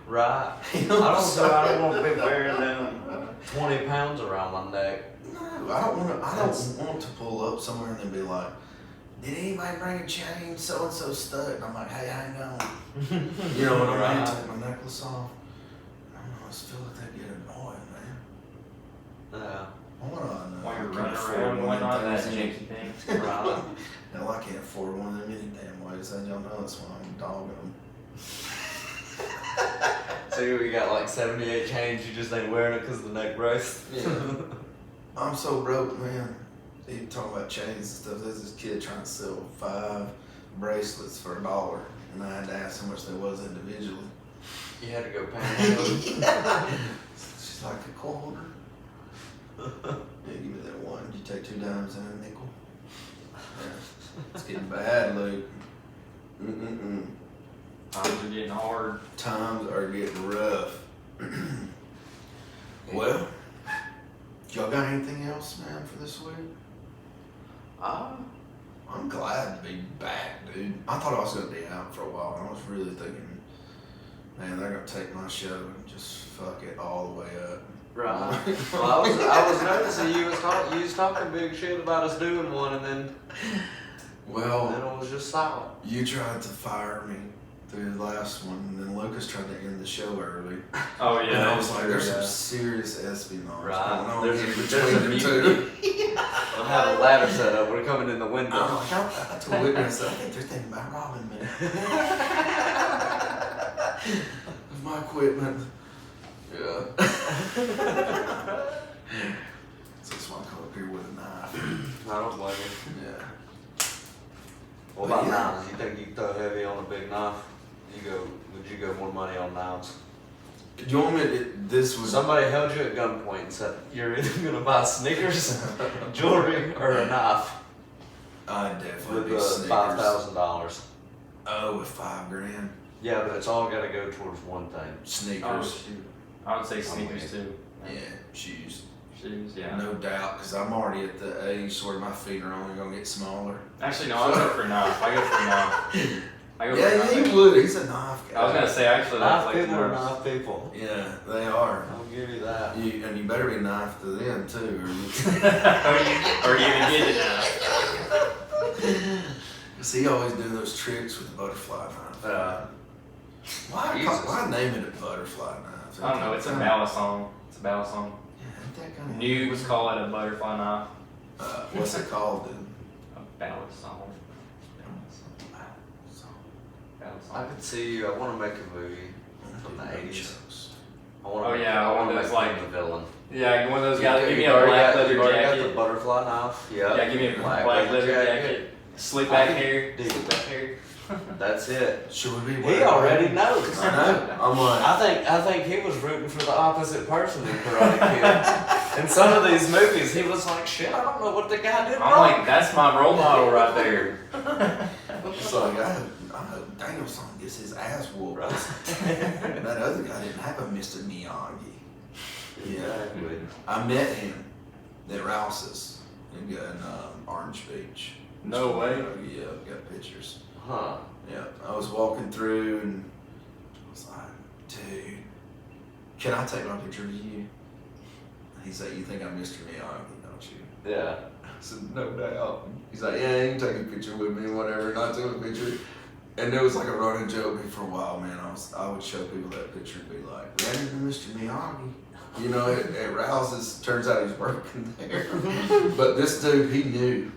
[SPEAKER 3] Right.
[SPEAKER 1] You know what I'm
[SPEAKER 3] I
[SPEAKER 1] saying?
[SPEAKER 3] don't want to be wearing them 20 pounds around my neck.
[SPEAKER 1] No, I don't want to pull up somewhere and then be like, "Did anybody bring a chain? So and so stuck." And I'm like, "Hey, hang on." You know what I mean?
[SPEAKER 3] Right.
[SPEAKER 1] Take my necklace off. I don't know. I just feel like they get annoying, man.
[SPEAKER 3] Yeah.
[SPEAKER 1] Why would I know?
[SPEAKER 2] While you're
[SPEAKER 1] I can't
[SPEAKER 2] running
[SPEAKER 1] afford
[SPEAKER 2] around,
[SPEAKER 1] one
[SPEAKER 2] why
[SPEAKER 1] of
[SPEAKER 2] not
[SPEAKER 1] them
[SPEAKER 2] that
[SPEAKER 1] things.
[SPEAKER 2] janky thing?
[SPEAKER 3] Right.
[SPEAKER 1] Hell, I can't afford one of them any damn ways. And y'all know that's why I'm dogging them.
[SPEAKER 3] So you got like 78 chains, you just ain't wearing it because of the neck brace?
[SPEAKER 1] Yeah. I'm so broke, man. Even talking about chains and stuff. There's this kid trying to sell 5 bracelets for $1, and I had to ask how much they was individually.
[SPEAKER 3] You had to go panhandle.
[SPEAKER 1] She's like, "A quarter." Yeah, give me that one. You take 2 dimes and a nickel. Yeah. It's getting bad, Luke.
[SPEAKER 2] Times are getting hard.
[SPEAKER 1] Times are getting rough. Well, y'all got anything else, man, for this week? I'm glad to be back, dude. I thought I was gonna be out for a while. I was really thinking, man, they're gonna take my show and just fuck it all the way up.
[SPEAKER 3] Right. Well, I was noticing you was talking big shit about us doing one, and then
[SPEAKER 1] Well,
[SPEAKER 3] it was just silent.
[SPEAKER 1] you tried to fire me through the last one, and then Lucas tried to end the show early.
[SPEAKER 2] Oh
[SPEAKER 1] And I
[SPEAKER 2] yeah,
[SPEAKER 1] was like, there's some
[SPEAKER 2] yeah.
[SPEAKER 1] serious espionage
[SPEAKER 3] Right.
[SPEAKER 1] going on
[SPEAKER 3] There's
[SPEAKER 1] here
[SPEAKER 3] a
[SPEAKER 1] between them two.
[SPEAKER 3] We'll have a ladder set up. We're coming in the window.
[SPEAKER 1] I'm like, I told Whitney, I said, I think they're thinking about robbing me. With my equipment. Yeah. So that's why I come up here with a knife.
[SPEAKER 3] I don't blame you.
[SPEAKER 1] Yeah.
[SPEAKER 3] What about knives? You think you throw heavy on a big knife? Would you go more money on knives?
[SPEAKER 1] Do you want me to, this was,
[SPEAKER 3] Somebody held you at gunpoint and said, "You're either gonna buy sneakers, jewelry, or a knife
[SPEAKER 1] I'd definitely
[SPEAKER 3] with
[SPEAKER 1] be
[SPEAKER 3] the
[SPEAKER 1] Snickers.
[SPEAKER 3] $5,000."
[SPEAKER 1] Oh, with $5,000?
[SPEAKER 3] Yeah, but it's all gotta go towards one thing.
[SPEAKER 2] Oh
[SPEAKER 1] Sneakers.
[SPEAKER 2] shoot. I would say sneakers too.
[SPEAKER 1] Yeah, shoes.
[SPEAKER 2] Shoes, yeah.
[SPEAKER 1] No doubt, because I'm already at the age where my feet are only going to get smaller.
[SPEAKER 2] Actually, no, I go for a knife. I go for a knife. I go for a
[SPEAKER 1] Yeah,
[SPEAKER 2] knife.
[SPEAKER 1] he would. He's a knife guy.
[SPEAKER 2] I was gonna say actually that's
[SPEAKER 3] Knife
[SPEAKER 2] like
[SPEAKER 3] people are
[SPEAKER 2] the
[SPEAKER 3] knife people.
[SPEAKER 1] Yeah, they are.
[SPEAKER 3] I'll give you that.
[SPEAKER 1] And you better be knife to them, too.
[SPEAKER 2] or you even get it now.
[SPEAKER 1] See, he always do those tricks with the butterfly knife.
[SPEAKER 3] Jesus.
[SPEAKER 1] Why name it a butterfly knife?
[SPEAKER 2] I don't know. It's a ballad song. It's a ballad song.
[SPEAKER 1] Yeah, ain't that kind of
[SPEAKER 2] Nudes call it a butterfly knife.
[SPEAKER 1] what's it called, dude?
[SPEAKER 2] A ballad song. Ballad
[SPEAKER 3] I
[SPEAKER 2] song.
[SPEAKER 3] could see you. I want to make a movie from the 80s. I want
[SPEAKER 2] Oh,
[SPEAKER 3] to.
[SPEAKER 2] yeah,
[SPEAKER 3] I want
[SPEAKER 2] one
[SPEAKER 3] to
[SPEAKER 2] of
[SPEAKER 3] make
[SPEAKER 2] those,
[SPEAKER 3] like the villain.
[SPEAKER 2] Yeah, one of those guys. Give me
[SPEAKER 3] You've
[SPEAKER 2] a
[SPEAKER 3] already
[SPEAKER 2] black
[SPEAKER 3] got-
[SPEAKER 2] leather
[SPEAKER 3] you've already got the
[SPEAKER 2] jacket.
[SPEAKER 3] butterfly knife. Yeah.
[SPEAKER 2] Yeah, give me a black leather jacket. Slick back hair.
[SPEAKER 3] Dude.
[SPEAKER 2] Slick back hair.
[SPEAKER 3] That's it.
[SPEAKER 1] Should we be
[SPEAKER 3] He
[SPEAKER 1] wearing
[SPEAKER 3] already
[SPEAKER 1] that?
[SPEAKER 3] knows.
[SPEAKER 1] I know. I'm like,
[SPEAKER 3] I think he was rooting for the opposite person in Karate Kid. In some of these movies, he was like, "Shit, I don't know what the guy did
[SPEAKER 2] I'm
[SPEAKER 3] wrong."
[SPEAKER 2] like, that's my role model right there.
[SPEAKER 1] it's like I hope Danielson gets his ass whooped.
[SPEAKER 3] Right.
[SPEAKER 1] That other guy didn't have a Mr. Miyagi. Yeah.
[SPEAKER 3] Exactly.
[SPEAKER 1] I met him at Rouse's in Orange Beach.
[SPEAKER 2] No way.
[SPEAKER 1] Yeah, got pictures.
[SPEAKER 3] Huh.
[SPEAKER 1] Yeah, I was walking through and I was like, dude, can I take my picture of you? He's like, you think I'm Mr. Miyagi, don't you?
[SPEAKER 3] Yeah.
[SPEAKER 1] I said, no doubt. He's like, yeah, you can take a picture with me, whatever. And I took a picture. And there was like a running joke for a while, man. I would show people that picture and be like, ready to Mr. Miyagi. You know, it rouses, turns out he's working there. But this dude, he knew.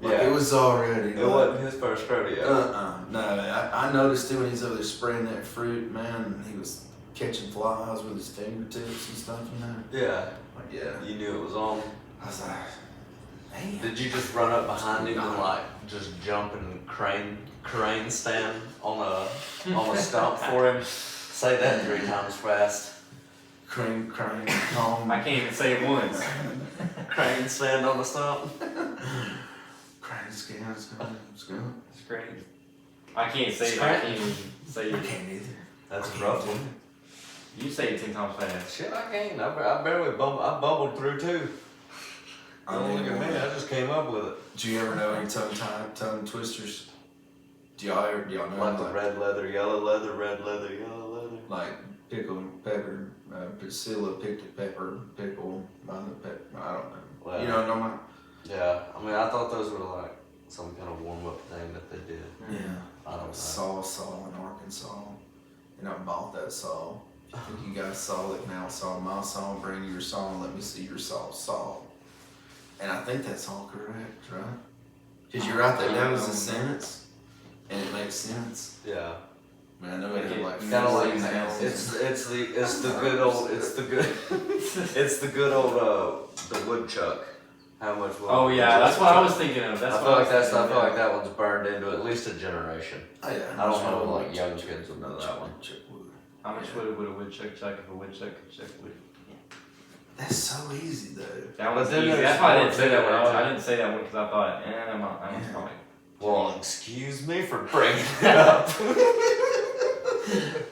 [SPEAKER 1] Like, it was already.
[SPEAKER 3] It wasn't his first rodeo.
[SPEAKER 1] No, I noticed him when he's over there spraying that fruit, man, and he was catching flies with his fingertips and stuff, you know?
[SPEAKER 3] Yeah.
[SPEAKER 1] Like, yeah.
[SPEAKER 3] You knew it was on.
[SPEAKER 1] I was like, man.
[SPEAKER 3] Did you just run up behind him and like just jump and crane stand on a stump for him? Say that 3 times fast.
[SPEAKER 1] Crane,
[SPEAKER 2] I can't even say it once.
[SPEAKER 3] Crane stand on the stump.
[SPEAKER 1] Crane, scan.
[SPEAKER 2] It's great. I can't say it. I can't even say
[SPEAKER 1] I
[SPEAKER 2] it.
[SPEAKER 1] can't either.
[SPEAKER 3] That's a rough one.
[SPEAKER 2] You say it 10 times fast.
[SPEAKER 3] Shit, I can't. I barely bubbled through too. Don't look at me. I just came up with it.
[SPEAKER 1] Do you ever know any tongue twisters? Do y'all know?
[SPEAKER 3] Like the red leather, yellow leather, red leather, yellow leather.
[SPEAKER 1] Like pickle, pepper, Priscilla picked a pepper, pickle, I don't know.
[SPEAKER 3] Well,
[SPEAKER 1] You know what I'm talking about?
[SPEAKER 3] Yeah, I mean, I thought those were like some kind of warm-up thing that they did.
[SPEAKER 1] Yeah.
[SPEAKER 3] I don't know.
[SPEAKER 1] Saw in Arkansas. And I bought that saw. If you got a saw that can outsaw my saw, bring your saw and let me see your saw. And I think that's all correct, right? Because you're right, that was a sentence, and it makes sense.
[SPEAKER 3] Yeah.
[SPEAKER 1] I mean, I know it had like
[SPEAKER 3] Kind of like
[SPEAKER 1] nails.
[SPEAKER 3] it's the good old the woodchuck. How much?
[SPEAKER 2] Oh yeah, that's what I was thinking of.
[SPEAKER 3] I feel like that one's burned into at least a generation.
[SPEAKER 1] Oh, yeah.
[SPEAKER 3] I don't know, like young kids would know that one.
[SPEAKER 2] How much wood would a woodchuck chuck if a woodchuck could chuck wood?
[SPEAKER 1] That's so easy though.
[SPEAKER 2] That was
[SPEAKER 3] But then
[SPEAKER 2] easy.
[SPEAKER 3] there's
[SPEAKER 2] That's why I didn't say that
[SPEAKER 3] more
[SPEAKER 2] one.
[SPEAKER 3] to it.
[SPEAKER 2] I didn't say that one because I thought, I'm probably.
[SPEAKER 3] Well, excuse me for bringing it up.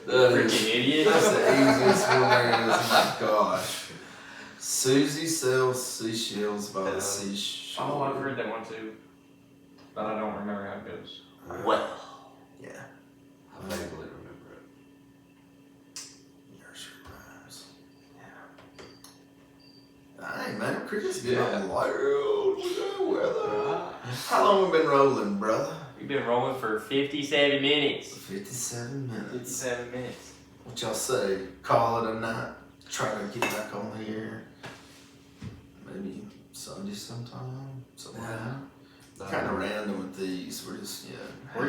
[SPEAKER 2] Freaking idiot.
[SPEAKER 1] That's the easiest one there is. My gosh. Susie sells seashells by the seashore.
[SPEAKER 2] Oh, I've heard that one too, but I don't remember how it goes.
[SPEAKER 3] Well,
[SPEAKER 1] Yeah.
[SPEAKER 3] I vaguely remember it.
[SPEAKER 1] Nursery rhymes. Yeah. Alright, man. Cricket's getting on loud. Weather. How long have we been rolling, brother?
[SPEAKER 2] We've been rolling for 57 minutes.
[SPEAKER 1] 57 minutes.
[SPEAKER 2] 57 minutes.
[SPEAKER 1] What y'all say? Call it a night. Try to get back on the air. Maybe Sunday sometime. Something like that. Kind of random with these. We're just
[SPEAKER 2] We're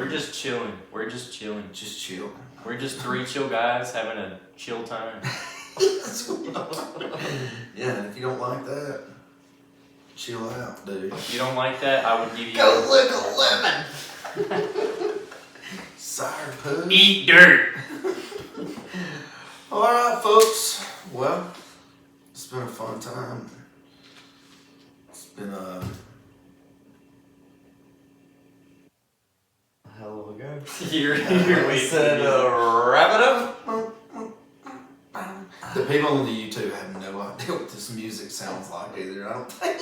[SPEAKER 2] just chilling. We're just chilling.
[SPEAKER 1] just chill.
[SPEAKER 2] We're just 3 chill guys having a chill time.
[SPEAKER 1] Yeah, if you don't like that, chill out, dude.
[SPEAKER 2] If you don't like that, I would give you.
[SPEAKER 1] Go lick a lemon. Sour puss.
[SPEAKER 2] Eat dirt.
[SPEAKER 1] All right, folks. Well, it's been a fun time. It's been a
[SPEAKER 3] Hell of a go.
[SPEAKER 2] You're
[SPEAKER 3] Said wrap it up.
[SPEAKER 1] The people on the YouTube have no idea what this music sounds like either. I don't think.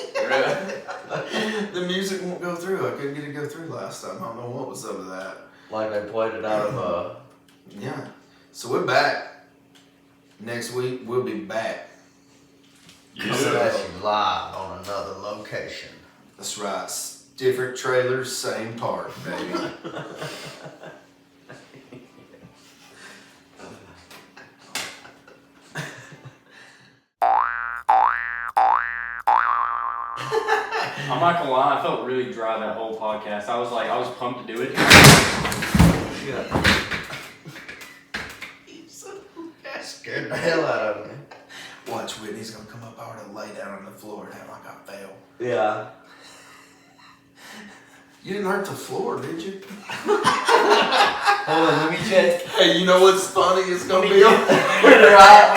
[SPEAKER 1] The music won't go through. I couldn't get it to go through last time. I don't know what was up with that.
[SPEAKER 3] Like they played it out of
[SPEAKER 1] Yeah. So we're back. Next week we'll be back.
[SPEAKER 3] live on another location.
[SPEAKER 1] That's right. Different trailers, same park, baby.
[SPEAKER 2] I'm not gonna lie, I felt really dry that whole podcast. I was pumped to do it.
[SPEAKER 3] Shit. Scared the hell out of me.
[SPEAKER 1] Watch, Whitney's gonna come up over to lay down on the floor and act like I fell.
[SPEAKER 3] Yeah.
[SPEAKER 1] You didn't hurt the floor, did you?
[SPEAKER 3] Hold on, let me check.
[SPEAKER 1] Hey, you know what's funny? It's gonna be on.
[SPEAKER 3] Right.